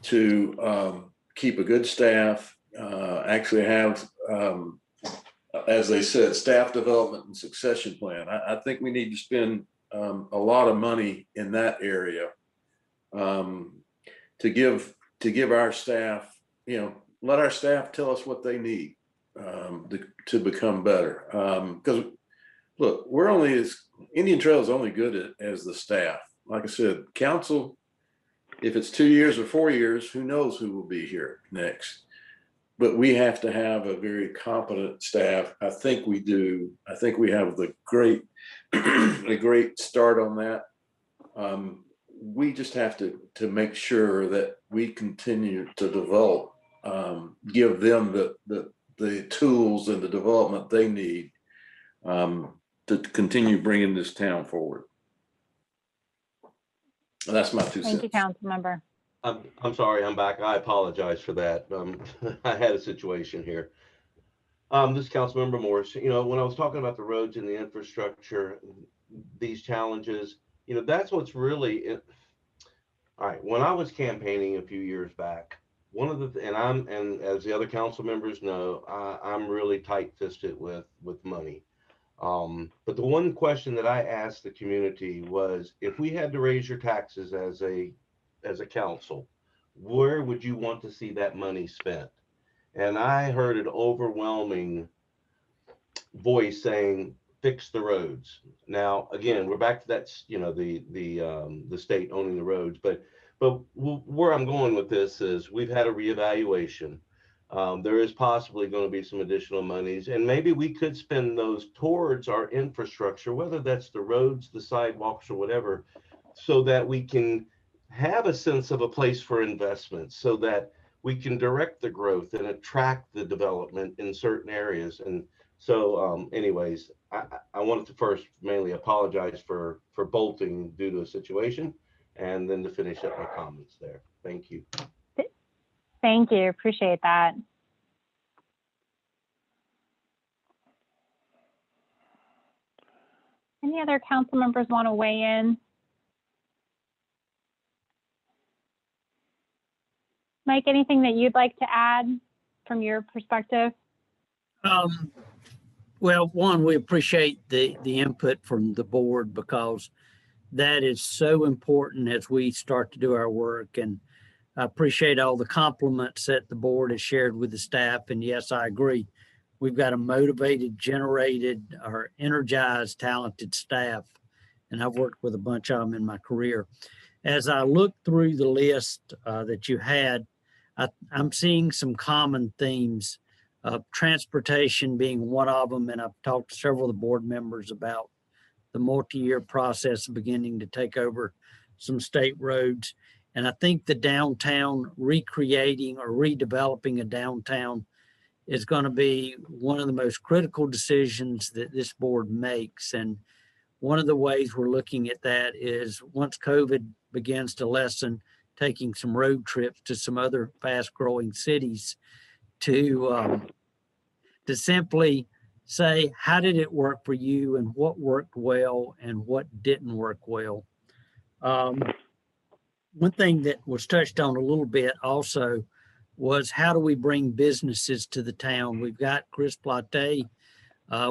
to keep a good staff. Actually have, as they said, staff development and succession plan. I think we need to spend a lot of money in that area to give our staff, you know, let our staff tell us what they need to become better. Because look, Indian Trail is only good as the staff. Like I said, council, if it's 2 years or 4 years, who knows who will be here next. But we have to have a very competent staff. I think we do. I think we have a great start on that. We just have to make sure that we continue to develop, give them the tools and the development they need to continue bringing this town forward. And that's my 2 cents. Thank you, council member. I'm sorry, I'm back. I apologize for that. I had a situation here. This is Councilmember Morris. You know, when I was talking about the roads and the infrastructure, these challenges, you know, that's what's really all right. When I was campaigning a few years back, one of the and as the other council members know, I'm really tight-fisted with money. But the one question that I asked the community was, if we had to raise your taxes as a council, where would you want to see that money spent? And I heard an overwhelming voice saying, fix the roads. Now, again, we're back to that, you know, the state owning the roads, but where I'm going with this is we've had a reevaluation. There is possibly going to be some additional monies, and maybe we could spend those towards our infrastructure, whether that's the roads, the sidewalks, or whatever, so that we can have a sense of a place for investment, so that we can direct the growth and attract the development in certain areas. And so anyways, I wanted to first mainly apologize for bolting due to a situation, and then to finish up my comments there. Thank you. Thank you. Appreciate that. Any other council members want to weigh in? Mike, anything that you'd like to add from your perspective? Well, one, we appreciate the input from the board, because that is so important as we start to do our work. And I appreciate all the compliments that the board has shared with the staff. And yes, I agree. We've got a motivated, generated, or energized, talented staff. And I've worked with a bunch of them in my career. As I look through the list that you had, I'm seeing some common themes, transportation being one of them. And I've talked to several of the board members about the multi-year process beginning to take over some state roads. And I think the downtown, recreating or redeveloping a downtown, is going to be one of the most critical decisions that this board makes. And one of the ways we're looking at that is, once COVID begins to lessen, taking some road trips to some other fast-growing cities to simply say, how did it work for you, and what worked well and what didn't work well. One thing that was touched on a little bit also was, how do we bring businesses to the town? We've got Chris Platte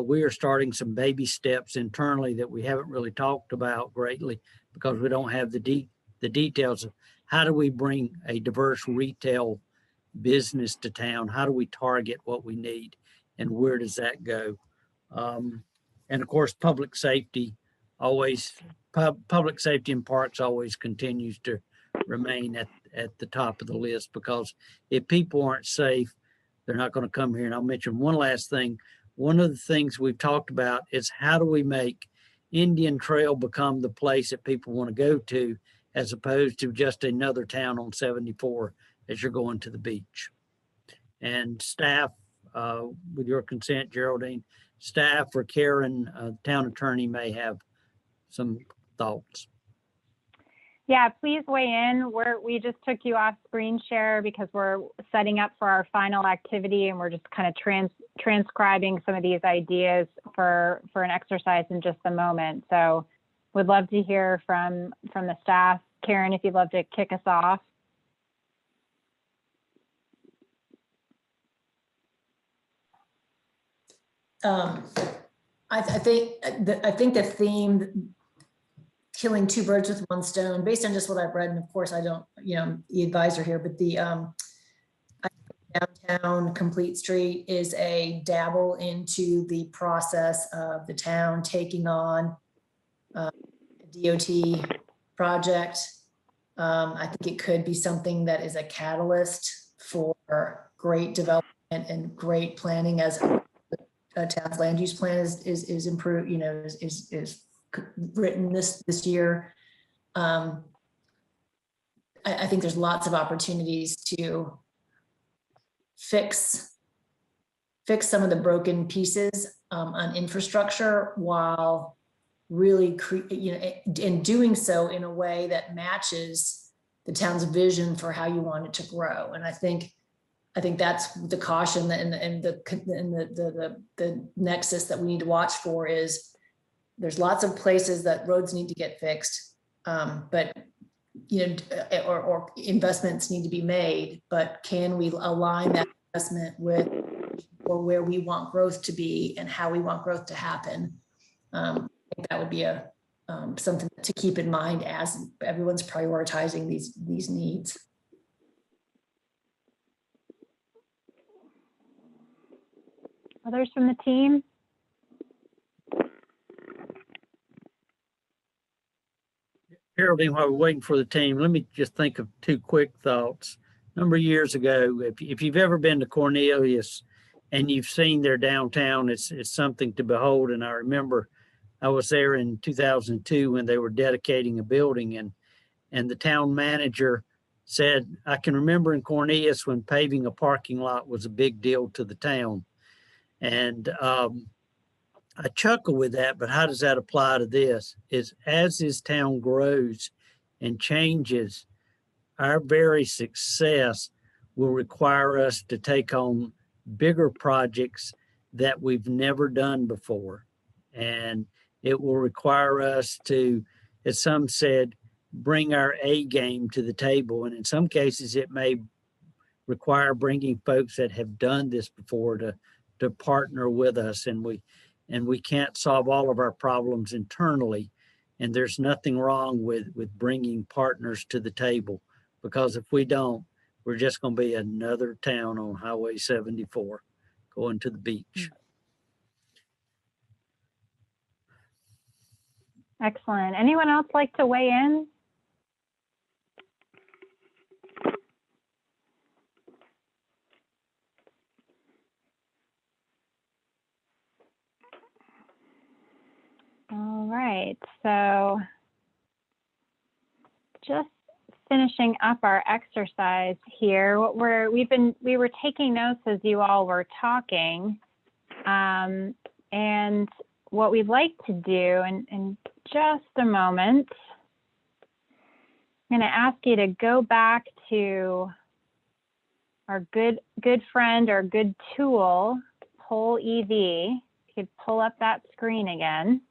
We are starting some baby steps internally that we haven't really talked about greatly because we don't have the details of how do we bring a diverse retail business to town? How do we target what we need and where does that go? And of course, public safety always, public safety in parks always continues to remain at the top of the list, because if people aren't safe, they're not going to come here. And I'll mention one last thing. One of the things we've talked about is how do we make Indian Trail become the place that people want to go to, as opposed to just another town on 74 as you're going to the beach. And staff, with your consent, Geraldine, staff or Karen, town attorney, may have some thoughts. Yeah, please weigh in. We just took you off screen share because we're setting up for our final activity, and we're just kind of transcribing some of these ideas for an exercise in just a moment. So would love to hear from the staff. Karen, if you'd love to kick us off. I think the theme, killing two birds with one stone, based on just what I've read, and of course I don't, the advisor here, but the downtown Complete Street is a dabble into the process of the town taking on a DOT project. I think it could be something that is a catalyst for great development and great planning as a town's land use plan is improved, is written this year. I think there's lots of opportunities to fix some of the broken pieces on infrastructure, while really in doing so in a way that matches the town's vision for how you want it to grow. And I think that's the caution and the nexus that we need to watch for is there's lots of places that roads need to get fixed, but or investments need to be made, but can we align that investment with or where we want growth to be and how we want growth to happen? I think that would be something to keep in mind as everyone's prioritizing these needs. Others from the team? Geraldine, while we're waiting for the team, let me just think of two quick thoughts. A number of years ago, if you've ever been to Cornelius and you've seen their downtown, it's something to behold. And I remember I was there in 2002 when they were dedicating a building, and the town manager said, I can remember in Cornelius when paving a parking lot was a big deal to the town. And I chuckle with that, but how does that apply to this? Is as this town grows and changes, our very success will require us to take on bigger projects that we've never done before. And it will require us to, as some said, bring our A game to the table. And in some cases, it may require bringing folks that have done this before to partner with us. And we can't solve all of our problems internally. And there's nothing wrong with bringing partners to the table, because if we don't, we're just going to be another town on Highway 74 going to the beach. Excellent. Anyone else like to weigh in? All right, so just finishing up our exercise here. We were taking notes as you all were talking, and what we'd like to do in just a moment, I'm going to ask you to go back to our good friend, our good tool, Poll EV. You could pull up that screen again.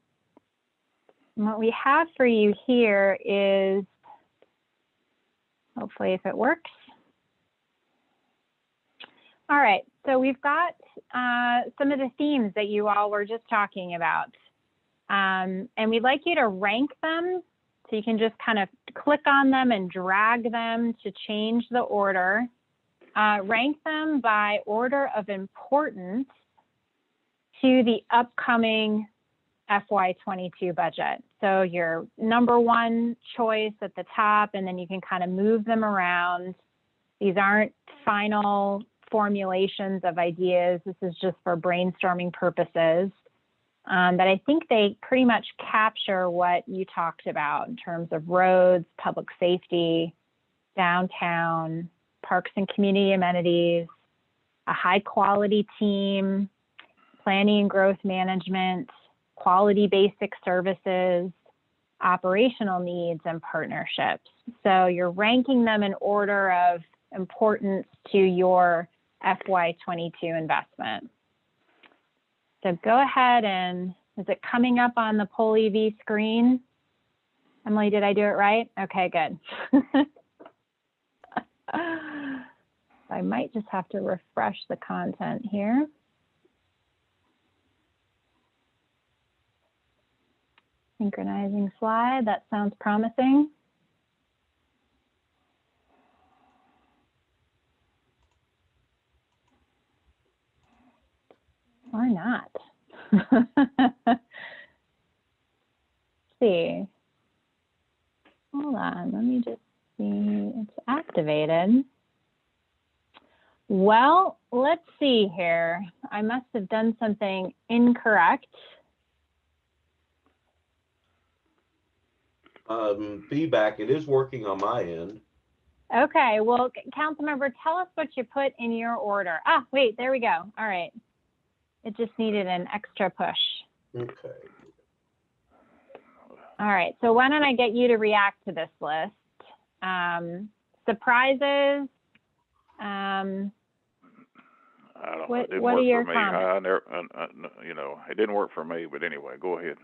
And what we have for you here is, hopefully if it works, All right, so we've got some of the themes that you all were just talking about. And we'd like you to rank them. So you can just kind of click on them and drag them to change the order. Rank them by order of importance to the upcoming FY22 budget. So your number one choice at the top, and then you can kind of move them around. These aren't final formulations of ideas. This is just for brainstorming purposes. But I think they pretty much capture what you talked about in terms of roads, public safety, downtown, parks and community amenities, a high quality team, planning and growth management, quality basic services, operational needs, and partnerships. So you're ranking them in order of importance to your FY22 investment. So go ahead and, is it coming up on the Poll EV screen? Emily, did I do it right? Okay, good. I might just have to refresh the content here. Synchronizing slide, that sounds promising. Or not. Let's see. Hold on, let me just see. It's activated. Well, let's see here. I must have done something incorrect. Feedback, it is working on my end. Okay, well, Councilmember, tell us what you put in your order. Ah, wait, there we go. All right. It just needed an extra push. Okay. All right, so why don't I get you to react to this list? Surprises. I don't know. What It didn't are work your for me. comments? You know, it didn't work for me. But anyway, go ahead.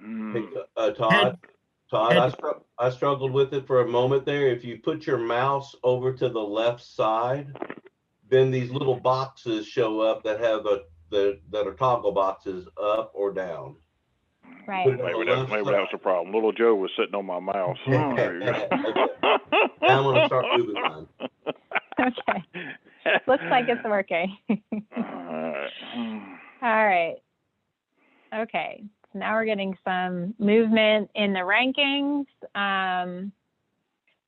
Todd, I struggled with it for a moment there. If you put your mouse over to the left side, then these little boxes show up that have that are toggle boxes up or down. Right. Maybe that's the problem. Little Joe was sitting on my mouse. Now I'm gonna start moving mine. Okay. Looks like it's working. All right. Okay. So now we're getting some movement in the rankings.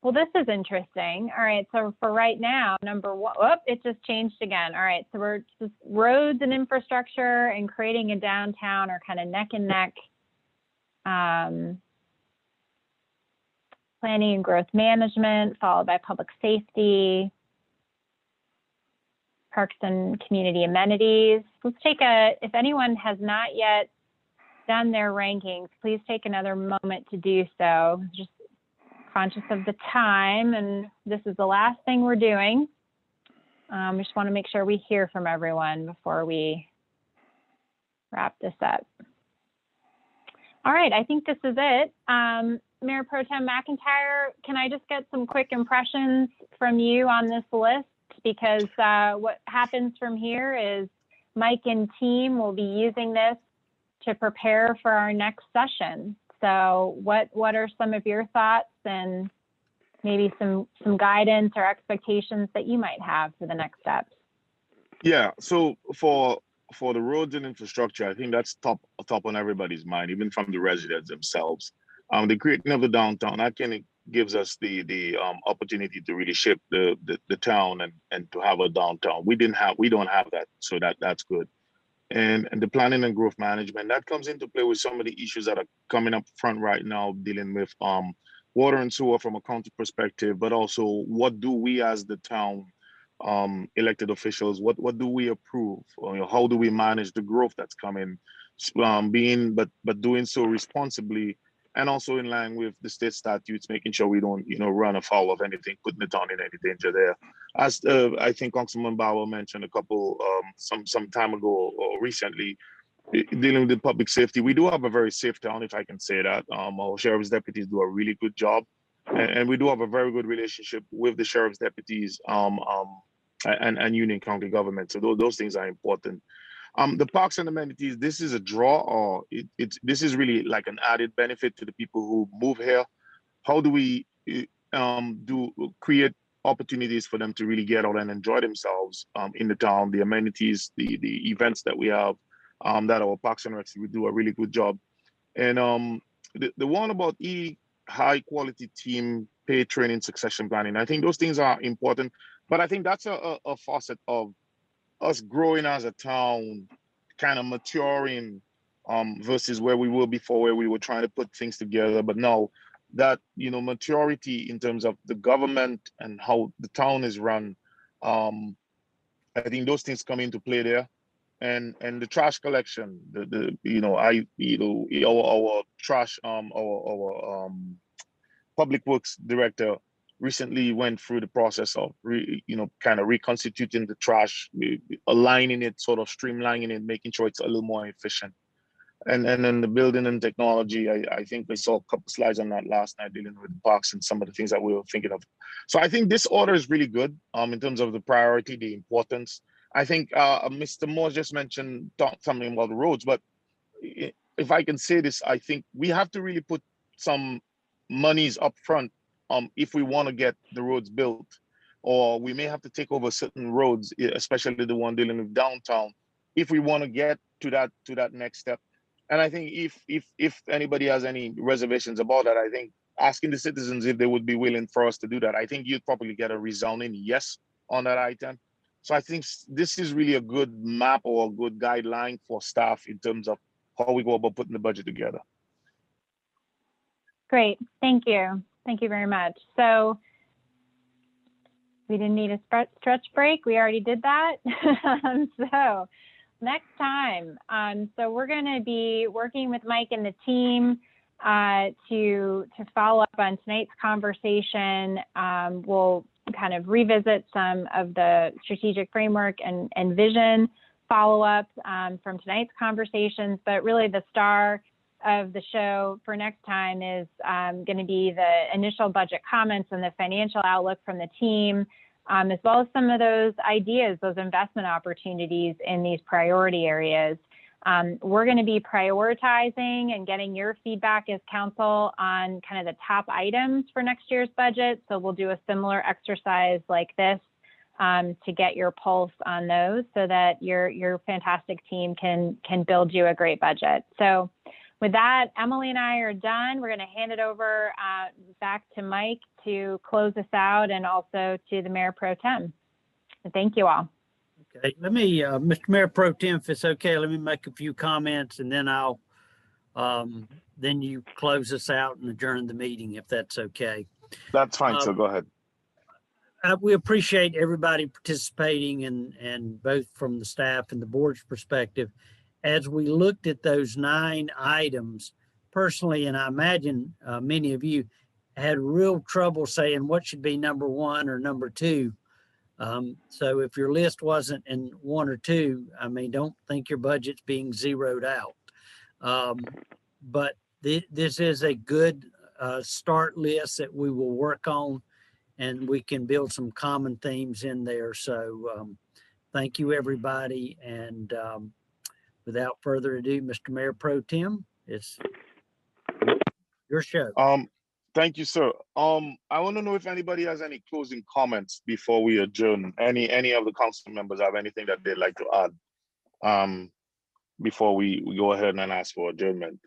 Well, this is interesting. All right. So for right now, number one, it just changed again. All right. So we're just roads and infrastructure and creating a downtown are kind of neck and neck. Planning and growth management, followed by public safety, parks and community amenities. Let's take if anyone has not yet done their rankings, please take another moment to do so. Just conscious of the time, and this is the last thing we're doing. We just want to make sure we hear from everyone before we wrap this up. All right, I think this is it. Mayor Pro Tem McIntyre, can I just get some quick impressions from you on this list? Because what happens from here is Mike and team will be using this to prepare for our next session. So what are some of your thoughts and maybe some guidance or expectations that you might have for the next steps? Yeah, so for the roads and infrastructure, I think that's top on everybody's mind, even from the residents themselves. The creating of the downtown, that kind of gives us the opportunity to really shape the town and to have a downtown. We don't have that, so that's good. And the planning and growth management, that comes into play with some of the issues that are coming up front right now, dealing with water and sewer from a county perspective, but also what do we as the town elected officials, what do we approve? How do we manage the growth that's coming, but doing so responsibly and also in line with the state statutes, making sure we don't run afoul of anything, putting the town in any danger there. As I think Councilman Bauer mentioned a couple some time ago or recently, dealing with the public safety, we do have a very safe town, if I can say that. Our sheriff's deputies do a really good job, and we do have a very good relationship with the sheriff's deputies and Union County government. So those things are important. The parks and amenities, this is a draw, or this is really like an added benefit to the people who move here. How do we create opportunities for them to really get out and enjoy themselves in the town, the amenities, the events that we have, that our Parks and Recs, we do a really good job. And the one about high quality team pay, training, succession planning, I think those things are important, but I think that's a facet of us growing as a town, kind of maturing versus where we were before, where we were trying to put things together. But now that, maturity in terms of the government and how the town is run, I think those things come into play there. And the trash collection, our trash, our public works director recently went through the process of kind of reconstituting the trash, aligning it, sort of streamlining it, making sure it's a little more efficient. And then the building and technology, I think we saw a couple slides on that last night dealing with the parks and some of the things that we were thinking of. So I think this order is really good in terms of the priority, the importance. I think Mr. Moore just mentioned something about the roads, but if I can say this, I think we have to really put some monies up front if we want to get the roads built, or we may have to take over certain roads, especially the one dealing with downtown, if we want to get to that next step. And I think if anybody has any reservations about that, I think asking the citizens if they would be willing for us to do that, I think you'd probably get a resounding yes on that item. So I think this is really a good map or a good guideline for staff in terms of how we go about putting the budget together. Great, thank you. Thank you very much. So we didn't need a stretch break. We already did that. So next time, so we're going to be working with Mike and the team to follow up on tonight's conversation. We'll kind of revisit some of the strategic framework and vision follow-up from tonight's conversations, but really the star of the show for next time is going to be the initial budget comments and the financial outlook from the team, as well as some of those ideas, those investment opportunities in these priority areas. We're going to be prioritizing and getting your feedback as council on kind of the top items for next year's budget. So we'll do a similar exercise like this to get your pulse on those so that your fantastic team can build you a great budget. So with that, Emily and I are done. We're going to hand it over back to Mike to close us out, and also to the Mayor Pro Tem. So thank you all. Okay, let me, Mr. Mayor Pro Tem, if it's okay, let me make a few comments, and then I'll, then you close us out and adjourn the meeting, if that's okay. That's fine, so go ahead. We appreciate everybody participating, and both from the staff and the board's perspective. As we looked at those 9 items, personally, and I imagine many of you had real trouble saying what should be number 1 or number 2. So if your list wasn't in 1 or 2, I mean, don't think your budget's being zeroed out. But this is a good start list that we will work on, and we can build some common themes in there. So thank you, everybody. And without further ado, Mr. Mayor Pro Tem, it's your show. Thank you, sir. I want to know if anybody has any closing comments before we adjourn. Any of the council members have anything that they'd like to add before we go ahead and ask for adjournment?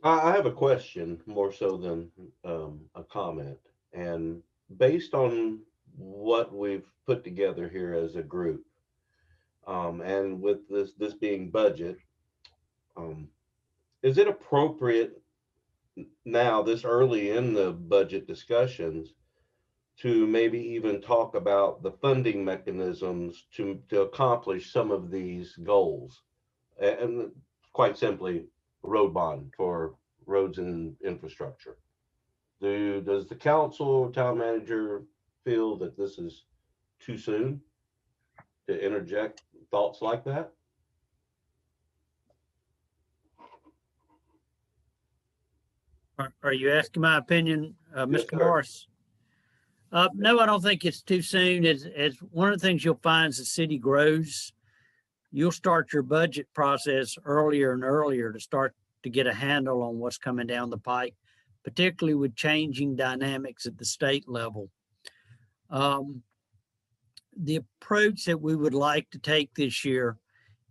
I have a question more so than a comment. And based on what we've put together here as a group, and with this being budget, is it appropriate now, this early in the budget discussions, to maybe even talk about the funding mechanisms to accomplish some of these goals? And quite simply, road bond for roads and infrastructure. Does the council or town manager feel that this is too soon to interject thoughts like that? Are you asking my opinion, Mr. Yes, sir. Morris? No, I don't think it's too soon. As one of the things you'll find as the city grows, you'll start your budget process earlier and earlier to start to get a handle on what's coming down the pike, particularly with changing dynamics at the state level. The approach that we would like to take this year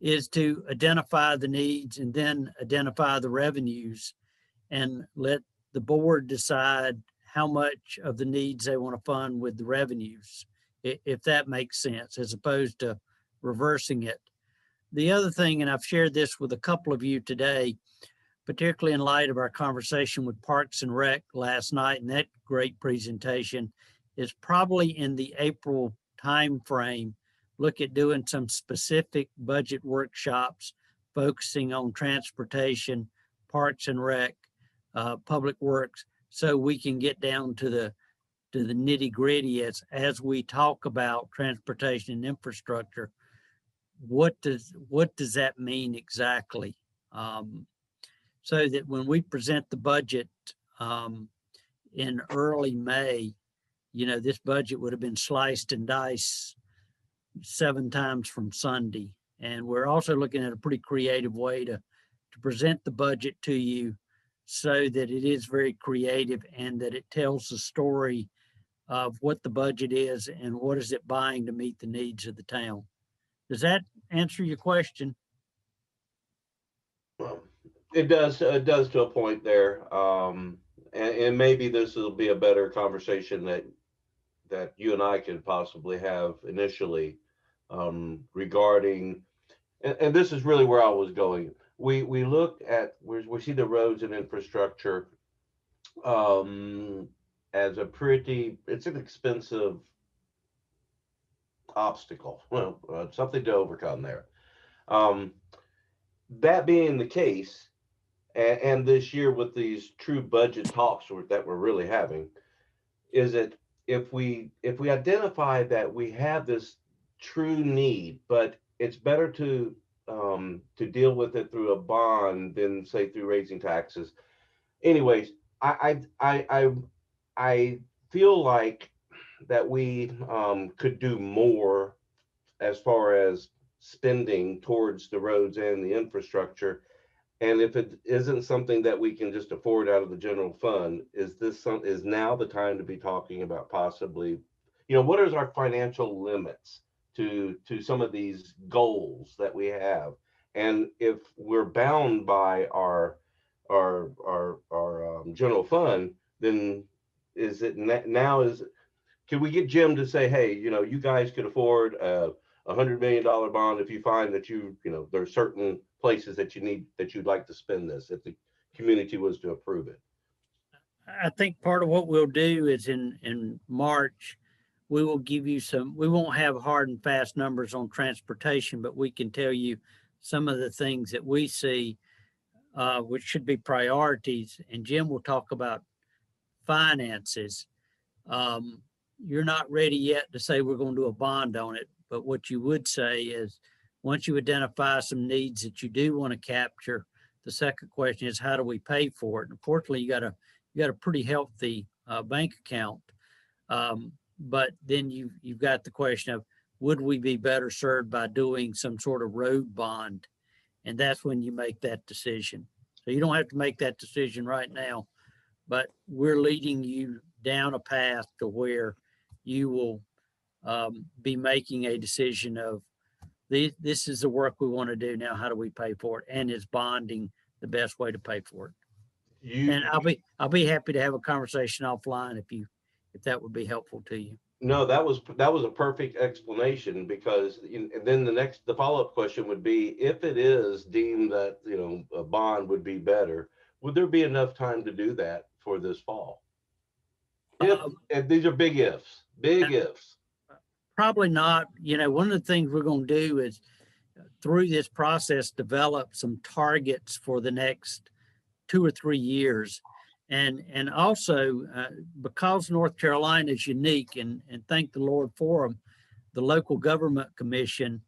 is to identify the needs and then identify the revenues and let the board decide how much of the needs they want to fund with the revenues, if that makes sense, as opposed to reversing it. The other thing, and I've shared this with a couple of you today, particularly in light of our conversation with Parks and Rec last night and that great presentation, is probably in the April timeframe, look at doing some specific budget workshops focusing on transportation, Parks and Rec, Public Works, so we can get down to the nitty gritty as we talk about transportation and infrastructure. What does that mean exactly? So that when we present the budget in early May, you know, this budget would have been sliced and diced 7 times from Sunday. And we're also looking at a pretty creative way to present the budget to you so that it is very creative and that it tells the story of what the budget is and what is it buying to meet the needs of the town. Does that answer your question? It does to a point there. And maybe this will be a better conversation that you and I could possibly have initially regarding, and this is really where I was going. We looked at, we see the roads and infrastructure as it's an expensive obstacle, something to overcome there. That being the case, and this year with these true budget talks that we're really having, is that if we identify that we have this true need, but it's better to deal with it through a bond than say through raising taxes. Anyways, I feel like that we could do more as far as spending towards the roads and the infrastructure. And if it isn't something that we can just afford out of the general fund, is now the time to be talking about possibly, what is our financial limits to some of these goals that we have? And if we're bound by our general fund, then can we get Jim to say, hey, you guys could afford a $100 million bond if you find that there are certain places that you'd like to spend this, if the community was to approve it? I think part of what we'll do is in March, we will give you we won't have hard and fast numbers on transportation, but we can tell you some of the things that we see, which should be priorities. And Jim will talk about finances. You're not ready yet to say we're going to do a bond on it, but what you would say is once you identify some needs that you do want to capture, the second question is how do we pay for it? And unfortunately, you got a pretty healthy bank account, but then you've got the question of would we be better served by doing some sort of road bond? And that's when you make that decision. So you don't have to make that decision right now, but we're leading you down a path to where you will be making a decision of this is the work we want to do now. How do we pay for it? And is bonding the best way to pay for it? And I'll be happy to have a conversation offline if that would be helpful to you. No, that was a perfect explanation, because and then the follow-up question would be, if it is deemed that a bond would be better, would there be enough time to do that for this fall? And these are big ifs. Probably not. One of the things we're going to do is through this process, develop some targets for the next 2 or 3 years. And also because North Carolina is unique, and thank the Lord for them, the local government commission,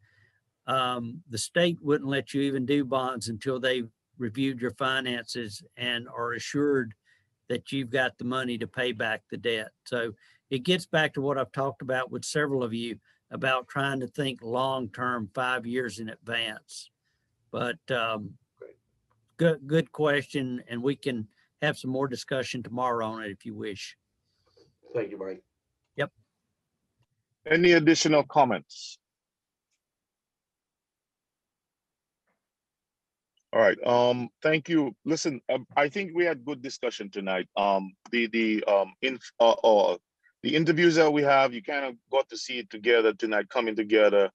the state wouldn't let you even do bonds until they've reviewed your finances and are assured that you've got the money to pay back the debt. So it gets back to what I've talked about with several of you about trying to think long-term, 5 years in advance. But good question, and we can have some more discussion tomorrow on it if you wish. Thank you, Mike. Yep. Any additional comments? All right. Thank you. Listen, I think we had good discussion tonight. The interviews that we have, you kind of got to see it together tonight, coming together.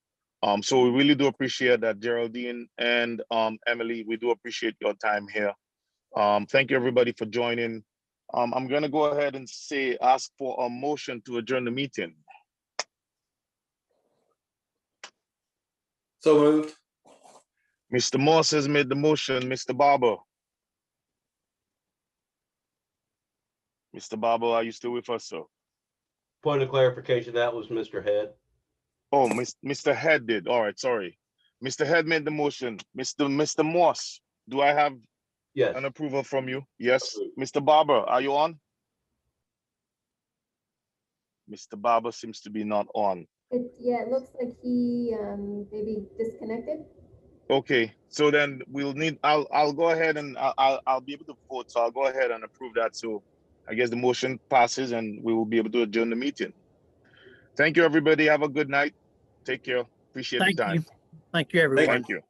So we really do appreciate that, Geraldine and Emily. We do appreciate your time here. Thank you, everybody, for joining. I'm gonna go ahead and ask for a motion to adjourn the meeting. So moved. Mr. Moss has made the motion. Mr. Barber. Mr. Barber, are you still with us, sir? Point of clarification, that was Mr. Head. Oh, Mr. Head did. All right, sorry. Mr. Head made the motion. Mr. Moss, do I have an approval from you? Yes. Mr. Barber, are you on? Mr. Barber seems to be not on. Yeah, it looks like he maybe disconnected. Okay, so then I'll go ahead and I'll be able to vote. So I'll go ahead and approve that. So I guess the motion passes and we will be able to adjourn the meeting. Thank you, everybody. Have a good night. Take care. Appreciate the time. Thank you, everyone. Thank you.